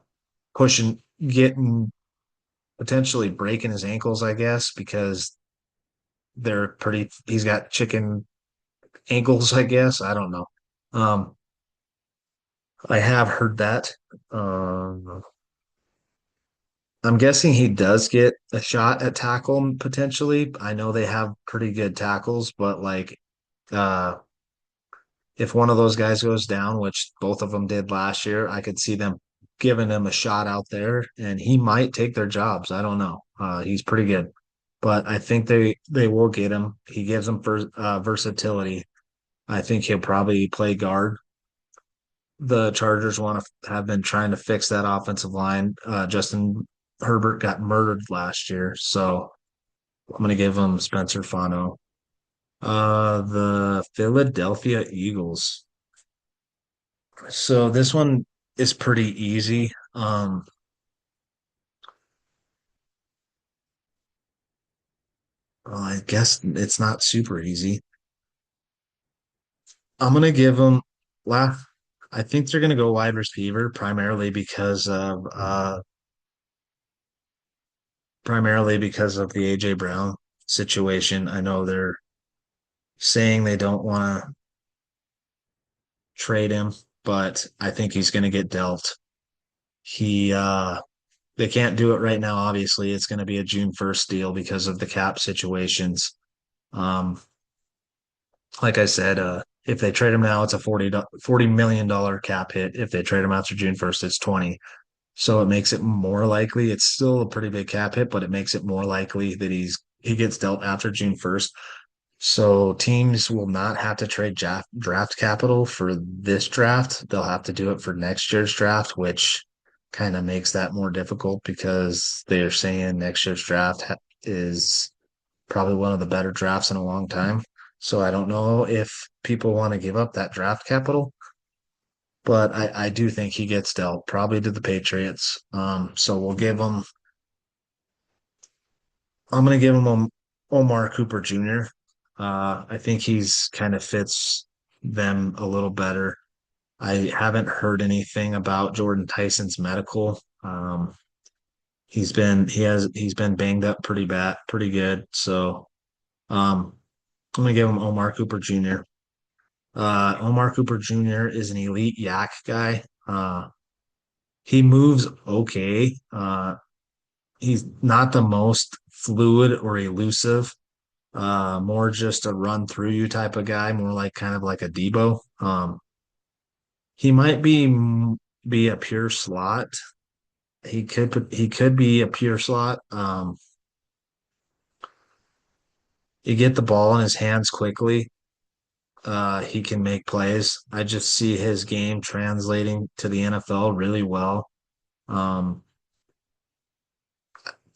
pushing getting potentially breaking his ankles, I guess, because they're pretty he's got chicken ankles, I guess. I don't know. Um I have heard that. Um I'm guessing he does get a shot at tackle potentially. I know they have pretty good tackles, but like uh if one of those guys goes down, which both of them did last year, I could see them giving him a shot out there, and he might take their jobs. I don't know. He's pretty good, but I think they will get him. He gives them versatility. I think he'll probably play guard. the Chargers want to have been trying to fix that offensive line. Justin Herbert got murdered last year, so I'm going to give him Spencer Fano. The Philadelphia Eagles. So this one is pretty easy. Well, I guess it's not super easy. I'm gonna give them laugh. I think they're gonna go wide receiver primarily because of the AJ Brown situation. I know they're saying they don't want to trade him, but I think he's gonna get dealt. He they can't do it right now, obviously. It's gonna be a June 1st deal because of the cap situations. Um, like I said, if they trade him now, it's a $40 million cap hit. If they trade him after June 1st, it's 20. So it makes it more likely. It's still a pretty big cap hit, but it makes it more likely that he gets dealt after June 1st. So teams will not have to trade draft capital for this draft. They'll have to do it for next year's draft, which kind of makes that more difficult because they're saying next year's draft is probably one of the better drafts in a long time. So I don't know if people want to give up that draft capital, but I do think he gets dealt probably to the Patriots. So we'll give him. I'm going to give him Omar Cooper Jr. I think he's kind of fits them a little better. I haven't heard anything about Jordan Tyson's medical. He's been banged up pretty bad, pretty good. So um, I'm gonna give him Omar Cooper Jr. Omar Cooper Jr. is an elite yak guy. He moves okay. He's not the most fluid or elusive. More just a run through you type of guy, more like kind of like a Debo. He might be a pure slot. He could be a pure slot. You get the ball in his hands quickly. He can make plays. I just see his game translating to the NFL really well. Um,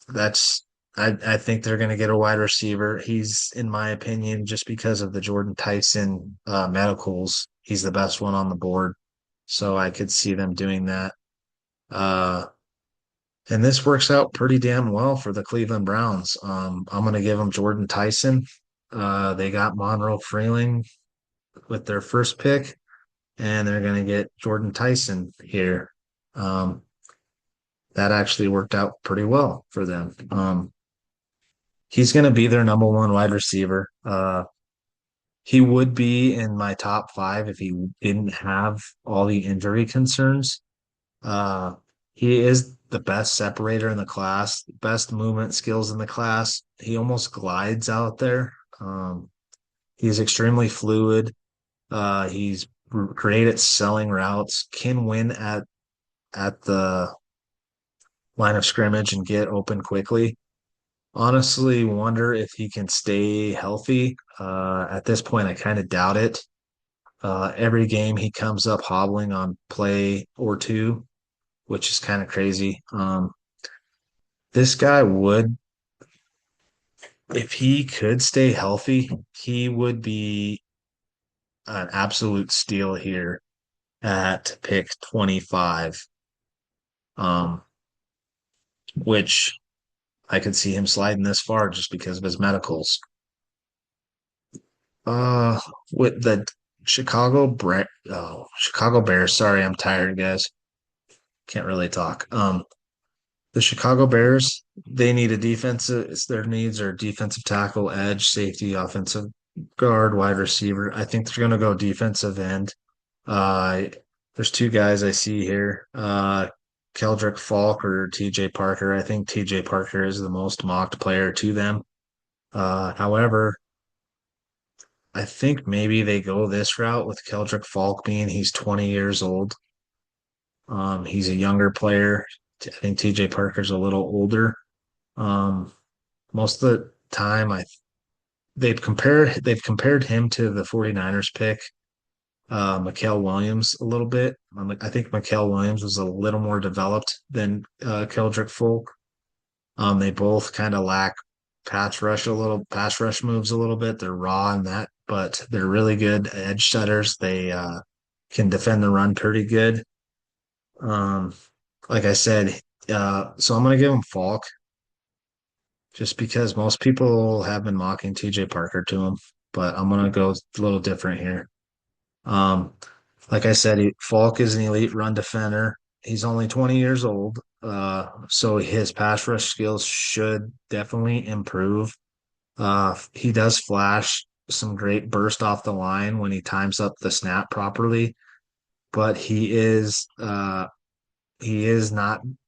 that's I think they're going to get a wide receiver. He's, in my opinion, just because of the Jordan Tyson medicals, he's the best one on the board. So I could see them doing that. Uh, and this works out pretty damn well for the Cleveland Browns. I'm going to give them Jordan Tyson. They got Monroe Freeling with their first pick, and they're going to get Jordan Tyson here. Um, that actually worked out pretty well for them. He's going to be their number one wide receiver. He would be in my top five if he didn't have all the injury concerns. Uh, he is the best separator in the class, best movement skills in the class. He almost glides out there. He's extremely fluid. He's great at selling routes, can win at the line of scrimmage and get open quickly. Honestly, wonder if he can stay healthy. At this point, I kind of doubt it. Every game he comes up hobbling on play or two, which is kind of crazy. This guy would, if he could stay healthy, he would be an absolute steal here at pick 25, um, which I could see him sliding this far just because of his medicals. Uh, with the Chicago Bears. Sorry, I'm tired, guys. Can't really talk. The Chicago Bears, they need a defensive. Their needs are defensive tackle, edge, safety, offensive guard, wide receiver. I think they're going to go defensive end. Uh, there's two guys I see here. Keldrick Falk or TJ Parker. I think TJ Parker is the most mocked player to them. However, I think maybe they go this route with Keldrick Falk being he's 20 years old. He's a younger player. I think TJ Parker's a little older. Um, most of the time they've compared him to the 49ers pick. Mikael Williams a little bit. I think Mikael Williams was a little more developed than Keldrick Folk. They both kind of lack pass rush moves a little bit. They're raw in that, but they're really good edge setters. They can defend the run pretty good. Um, like I said, so I'm gonna give him Falk just because most people have been mocking TJ Parker to him, but I'm gonna go a little different here. Um, like I said, Falk is an elite run defender. He's only 20 years old, so his pass rush skills should definitely improve. He does flash some great burst off the line when he times up the snap properly, but he is not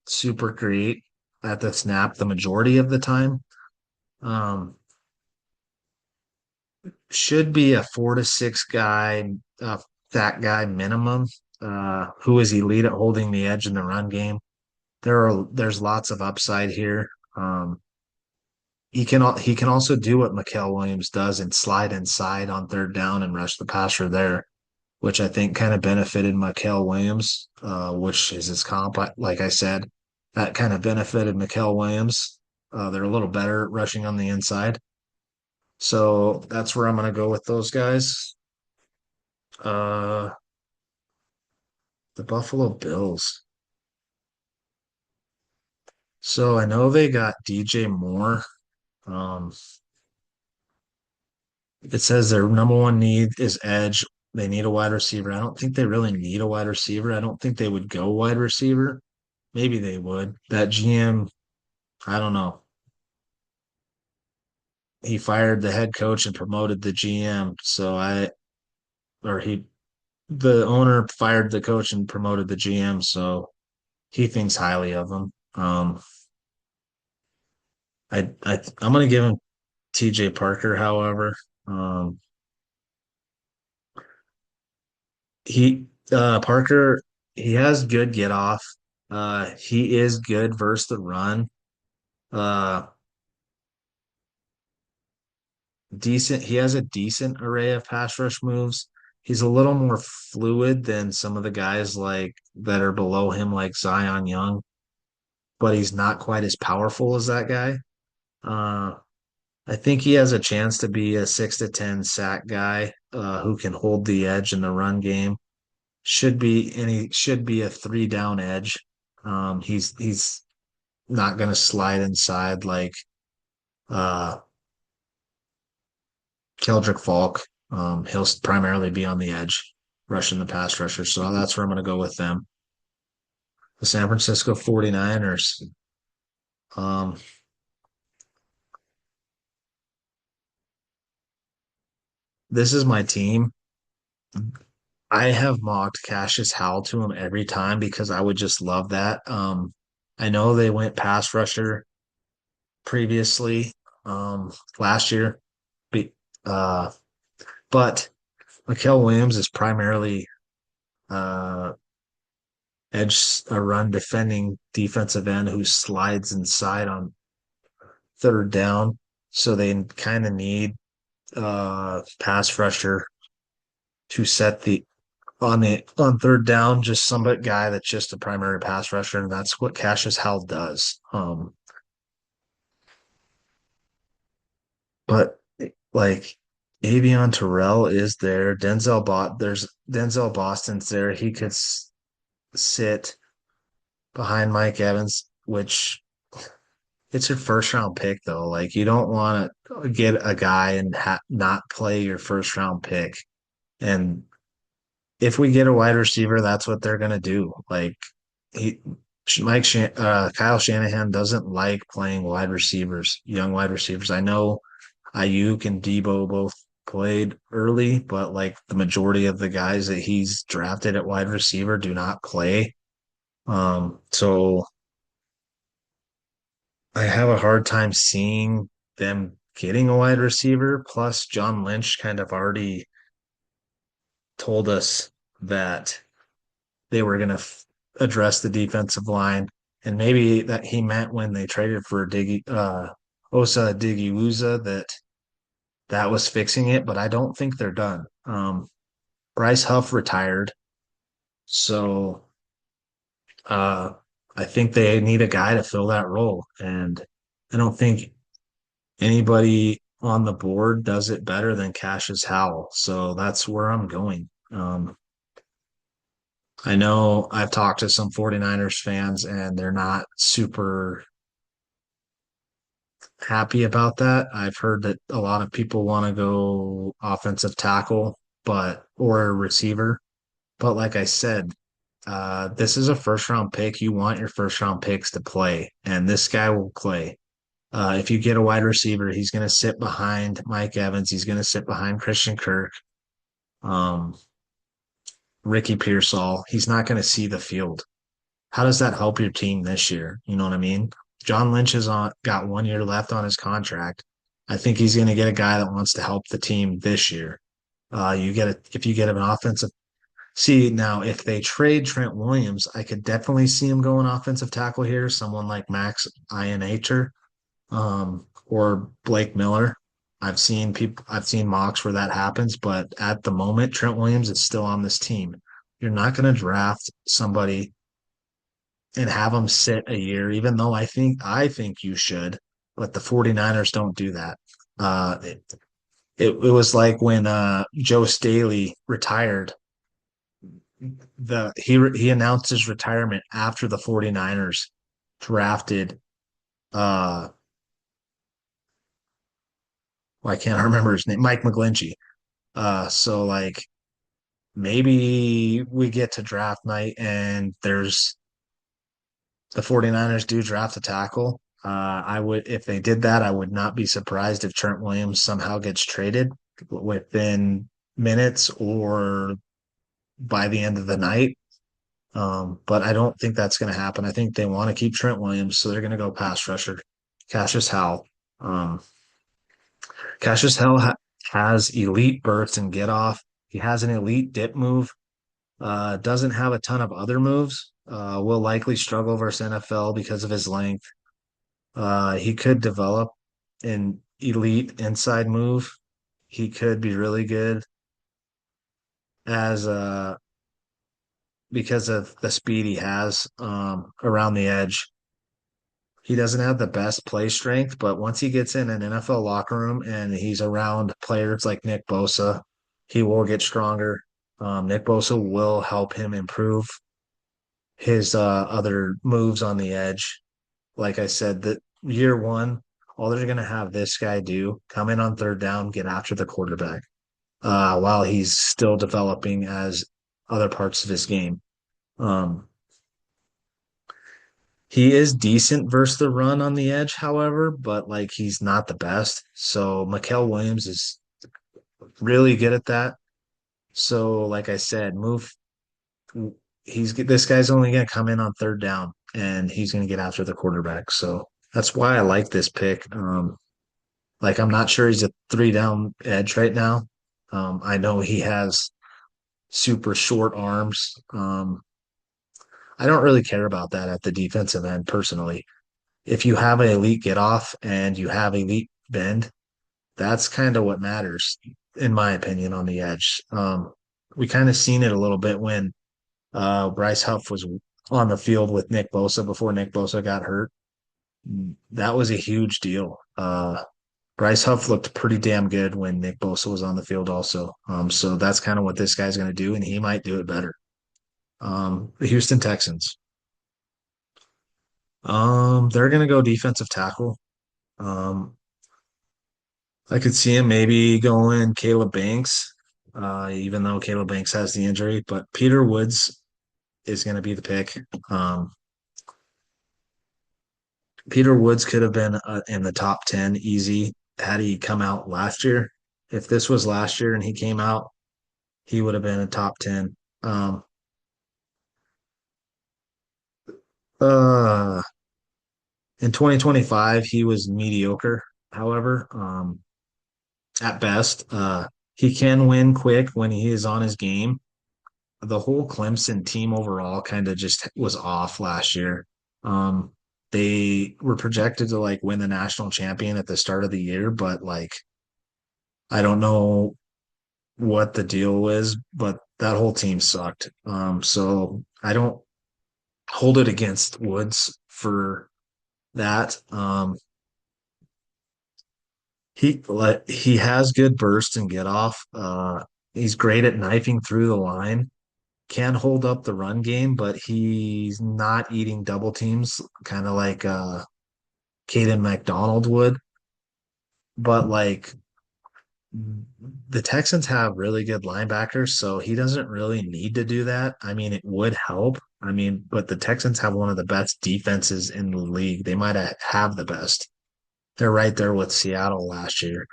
super great at the snap the majority of the time. Um, should be a 4 to 6 guy, that guy minimum, who is elite at holding the edge in the run game. There's lots of upside here. He can also do what Mikael Williams does and slide inside on third down and rush the passer there, which I think kind of benefited Mikael Williams, which is his comp. Like I said, that kind of benefited Mikael Williams. They're a little better at rushing on the inside. So that's where I'm going to go with those guys. Uh, the Buffalo Bills. So I know they got DJ Moore. Um, it says their number one need is edge. They need a wide receiver. I don't think they really need a wide receiver. I don't think they would go wide receiver. Maybe they would. That GM, I don't know. He fired the head coach and promoted the GM. Or the owner fired the coach and promoted the GM. So he thinks highly of him. I'm going to give him TJ Parker, however. Um, Parker, he has good get off. He is good versus the run. Uh, decent. He has a decent array of pass rush moves. He's a little more fluid than some of the guys like that are below him, like Zion Young, but he's not quite as powerful as that guy. Uh, I think he has a chance to be a 6 to 10 sack guy, who can hold the edge in the run game. He should be a 3 down edge. He's not going to slide inside like uh, Keldrick Falk. He'll primarily be on the edge, rushing the pass rusher. So that's where I'm going to go with them. The San Francisco 49ers. Um, this is my team. I have mocked Cassius Howell to him every time because I would just love that. I know they went pass rusher previously, last year, be- uh, but Mikael Williams is primarily uh, edge a run defending defensive end who slides inside on third down. So they kind of need pass rusher to set the on third down, just some guy that's just a primary pass rusher, and that's what Cassius Howell does. But like Avion Terrell is there. There's Denzel Boston's there. He could sit behind Mike Evans, which it's your first round pick though. Like you don't want to get a guy and not play your first round pick. And if we get a wide receiver, that's what they're gonna do. Like he, Kyle Shanahan doesn't like playing wide receivers, young wide receivers. I know Ayuk and Debo both played early, but like the majority of the guys that he's drafted at wide receiver do not play. So I have a hard time seeing them getting a wide receiver. Plus, John Lynch kind of already told us that they were going to address the defensive line, and maybe that he meant when they traded for Osa Diggyuza that was fixing it, but I don't think they're done. Bryce Huff retired, so uh, I think they need a guy to fill that role, and I don't think anybody on the board does it better than Cassius Howell. So that's where I'm going. I know I've talked to some 49ers fans and they're not super happy about that. I've heard that a lot of people want to go offensive tackle, but or a receiver. But like I said, this is a first round pick. You want your first round picks to play, and this guy will play. If you get a wide receiver, he's going to sit behind Mike Evans. He's going to sit behind Christian Kirk, um, Ricky Pearsall. He's not going to see the field. How does that help your team this year? You know what I mean? John Lynch has got 1 year left on his contract. I think he's going to get a guy that wants to help the team this year. You get a, if you get an offensive. See now, if they trade Trent Williams, I could definitely see him going offensive tackle here. Someone like Max Ionacher, or Blake Miller. I've seen mocks where that happens, but at the moment, Trent Williams is still on this team. You're not going to draft somebody and have them sit a year, even though I think you should, but the 49ers don't do that. It was like when Joe Staley retired. He announced his retirement after the 49ers drafted uh well, I can't remember his name, Mike McGlinchey. So like maybe we get to draft night and there's the 49ers do draft a tackle. I would, if they did that, I would not be surprised if Trent Williams somehow gets traded within minutes or by the end of the night. But I don't think that's going to happen. I think they want to keep Trent Williams, so they're going to go pass rusher, Cassius Howell. Um, Cassius Howell has elite bursts and get off. He has an elite dip move. Doesn't have a ton of other moves. Will likely struggle versus NFL because of his length. He could develop an elite inside move. He could be really good as because of the speed he has around the edge. He doesn't have the best play strength, but once he gets in an NFL locker room and he's around players like Nick Bosa, he will get stronger. Nick Bosa will help him improve his other moves on the edge. Like I said, that year one, all they're going to have this guy do come in on third down, get after the quarterback while he's still developing as other parts of his game. Um, he is decent versus the run on the edge, however, but like he's not the best. So Mikael Williams is really good at that. So, like I said, move. He's this guy's only going to come in on third down, and he's going to get after the quarterback. So that's why I like this pick. Like I'm not sure he's a three down edge right now. I know he has super short arms. I don't really care about that at the defensive end personally. If you have an elite get off and you have elite bend, that's kind of what matters, in my opinion, on the edge. We kind of seen it a little bit when Bryce Huff was on the field with Nick Bosa before Nick Bosa got hurt. That was a huge deal. Bryce Huff looked pretty damn good when Nick Bosa was on the field, also. So that's kind of what this guy's going to do, and he might do it better. The Houston Texans. They're going to go defensive tackle. Um, I could see him maybe going Caleb Banks, even though Caleb Banks has the injury. But Peter Woods is going to be the pick. Um, Peter Woods could have been in the top 10 easy had he come out last year. If this was last year and he came out, he would have been a top 10. Uh, in 2025, he was mediocre, however, at best. He can win quick when he is on his game. The whole Clemson team overall kind of just was off last year. They were projected to like win the national champion at the start of the year, but like I don't know. what the deal is, but that whole team sucked. So I don't hold it against Woods for that. He has good burst and get off. He's great at knifing through the line. Can hold up the run game, but he's not eating double teams, kind of like Caden McDonald would. But like the Texans have really good linebackers, so he doesn't really need to do that. I mean, it would help. I mean, but the Texans have one of the best defenses in the league. They might have the best. They're right there with Seattle last year.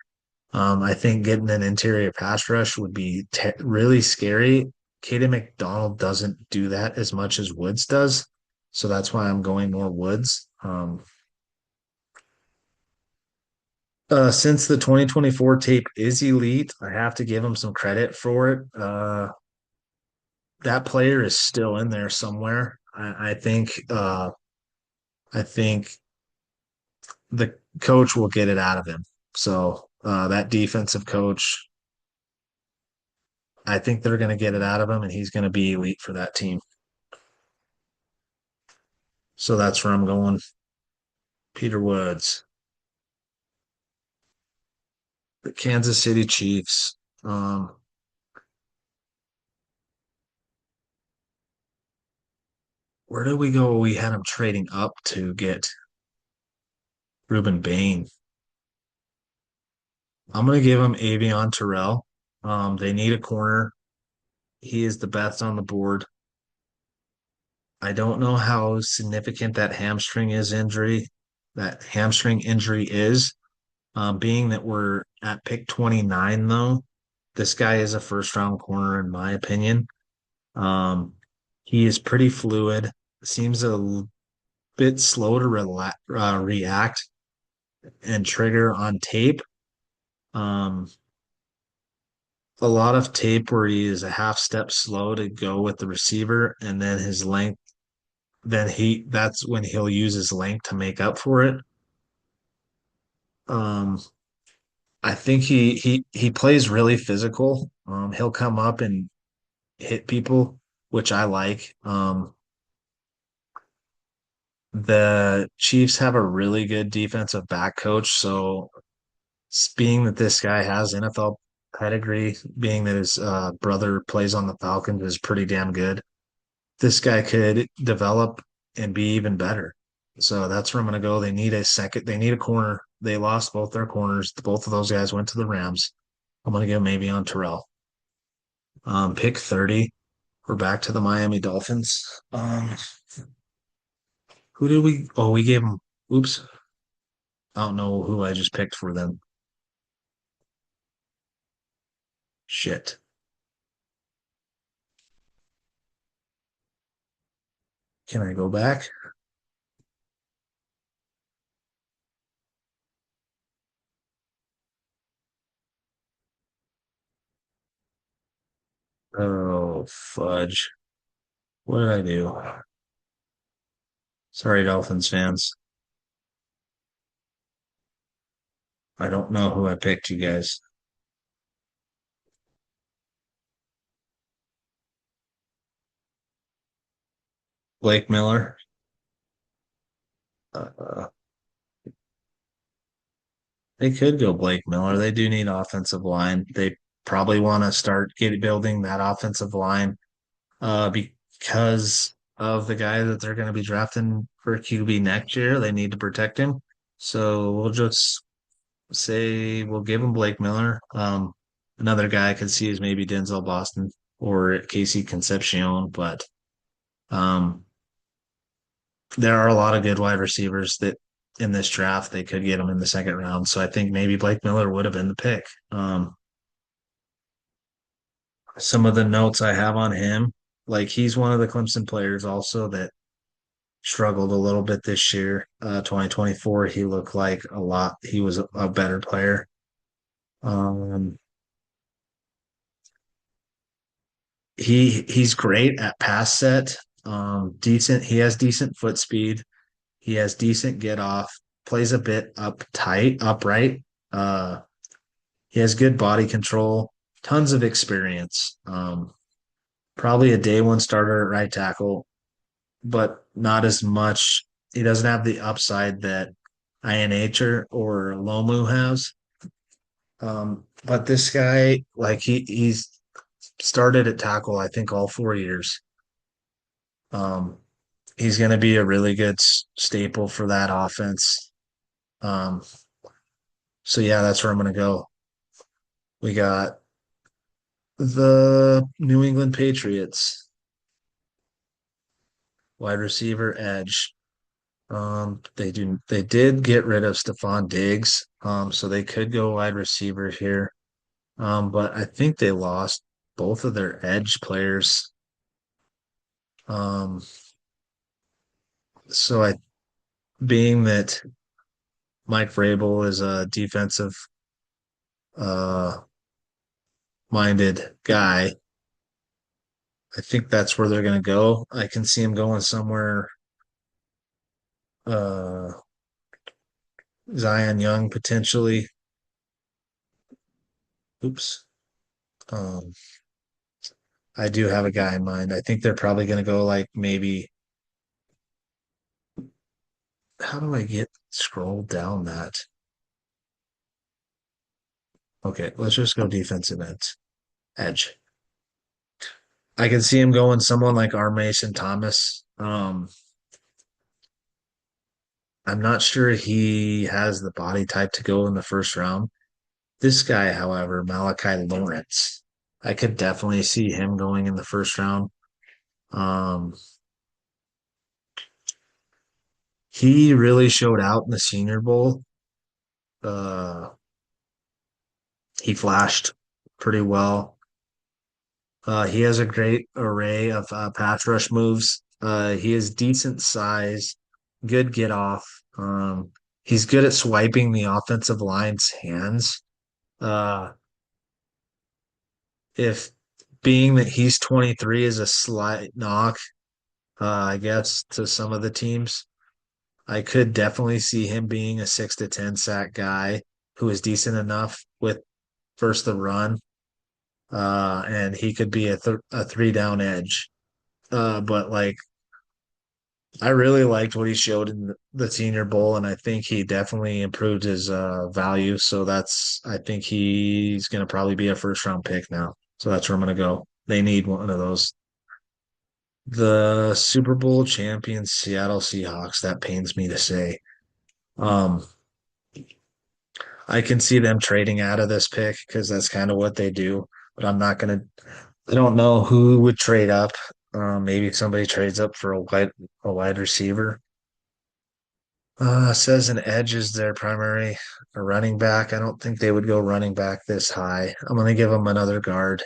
I think getting an interior pass rush would be really scary. Caden McDonald doesn't do that as much as Woods does, so that's why I'm going more Woods. Since the 2024 tape is elite, I have to give him some credit for it. That player is still in there somewhere. I think the coach will get it out of him. So that defensive coach, I think they're going to get it out of him, and he's going to be elite for that team. So that's where I'm going. Peter Woods, the Kansas City Chiefs. Um, where did we go? We had him trading up to get Ruben Bain. I'm going to give him Avion Terrell. They need a corner. He is the best on the board. I don't know how significant that hamstring injury is. Being that we're at pick 29, though, this guy is a first round corner, in my opinion. Um, he is pretty fluid, seems bit slow to react and trigger on tape. Um, a lot of tape where he is a half step slow to go with the receiver, and then his length, that's when he'll use his length to make up for it. Um, I think he plays really physical. He'll come up and hit people, which I like. The Chiefs have a really good defensive back coach, so being that this guy has NFL pedigree, being that his brother plays on the Falcons, is pretty damn good. This guy could develop and be even better. So that's where I'm going to go. They need a second. They need a corner. They lost both their corners. Both of those guys went to the Rams. I'm going to go maybe on Terrell. Pick 30. We're back to the Miami Dolphins. Who did we? Oh, we gave them. Oops. I don't know who I just picked for them. Shit. Can I go back? Oh, fudge. What did I do? Sorry, Dolphins fans. I don't know who I picked, you guys. Blake Miller. Uh, they could go Blake Miller. They do need offensive line. They probably want to start building that offensive line because of the guy that they're going to be drafting for QB next year. They need to protect him. So we'll just say we'll give him Blake Miller. Another guy I could see is maybe Denzel Boston or Casey Concepcion, but um, there are a lot of good wide receivers that in this draft they could get them in the second round. So I think maybe Blake Miller would have been the pick. Some of the notes I have on him, like he's one of the Clemson players also that struggled a little bit this year. 2024, he looked like a lot. He was a better player. Um, he's great at pass set. Decent. He has decent foot speed. He has decent get off. Plays a bit upright. He has good body control. tons of experience. Probably a day one starter at right tackle, but not as much. He doesn't have the upside that INH or Lomu has. But this guy, like he's started at tackle, I think all 4 years. Um, he's going to be a really good staple for that offense. Um, so yeah, that's where I'm going to go. We got the New England Patriots wide receiver edge. They did get rid of Stephon Diggs. So they could go wide receiver here. But I think they lost both of their edge players. Um, so I being that Mike Vrabel is a defensive uh minded guy, I think that's where they're gonna go. I can see him going somewhere uh Zion Young potentially. Oops. Um I do have a guy in mind. I think they're probably gonna go like maybe how do I get scroll down that? Okay, let's just go defensive edge. I can see him going someone like R. Mason Thomas. I'm not sure he has the body type to go in the first round. This guy, however, Malachi Lawrence, I could definitely see him going in the first round. Um, he really showed out in the Senior Bowl. Uh, he flashed pretty well. He has a great array of pass rush moves. He is decent size, good get off. He's good at swiping the offensive line's hands. Uh, if being that he's 23 is a slight knock, I guess, to some of the teams, I could definitely see him being a 6 to 10 sack guy who is decent enough with first the run, and he could be a three down edge. But like, I really liked what he showed in the Senior Bowl, and I think he definitely improved his value. So I think he's going to probably be a first round pick now. So that's where I'm going to go. They need one of those. The Super Bowl champion Seattle Seahawks, that pains me to say. Um, I can see them trading out of this pick because that's kind of what they do, but I don't know who would trade up. Maybe somebody trades up for a wide receiver. Says an edge is their primary a running back. I don't think they would go running back this high. I'm going to give them another guard.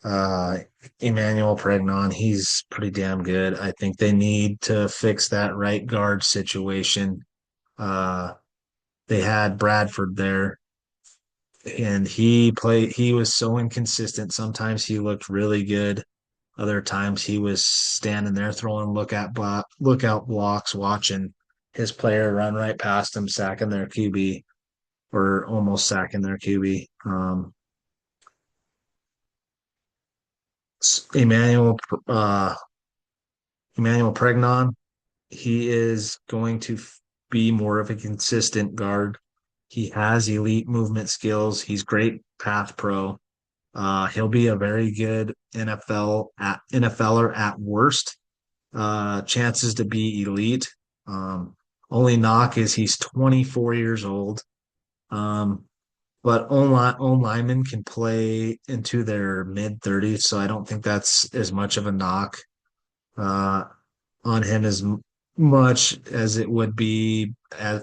Uh, Emmanuel Pregnon, he's pretty damn good. I think they need to fix that right guard situation. Uh, they had Bradford there, and he was so inconsistent. Sometimes he looked really good. Other times he was standing there throwing lookout blocks, watching his player run right past him, sacking their QB or almost sacking their QB. Emmanuel uh, Emmanuel Pregnon, he is going to be more of a consistent guard. He has elite movement skills. He's great path pro. He'll be a very good NFLer at worst. Chances to be elite. Only knock is he's 24 years old. Um, but own linemen can play into their mid 30s, so I don't think that's as much of a knock uh, on him as much as it would be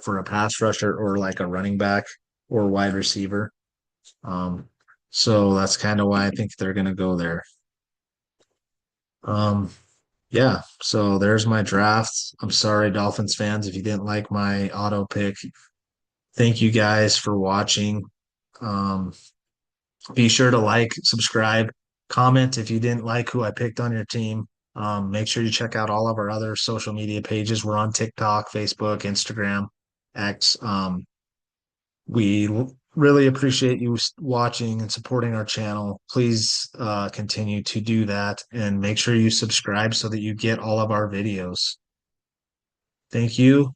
for a pass rusher or like a running back or wide receiver. Um, so that's kind of why I think they're going to go there. Um, yeah, so there's my draft. I'm sorry, Dolphins fans, if you didn't like my auto pick. Thank you guys for watching. Um, be sure to like, subscribe, comment if you didn't like who I picked on your team. Make sure you check out all of our other social media pages. We're on TikTok, Facebook, Instagram, X. We really appreciate you watching and supporting our channel. Please continue to do that and make sure you subscribe so that you get all of our videos. Thank you.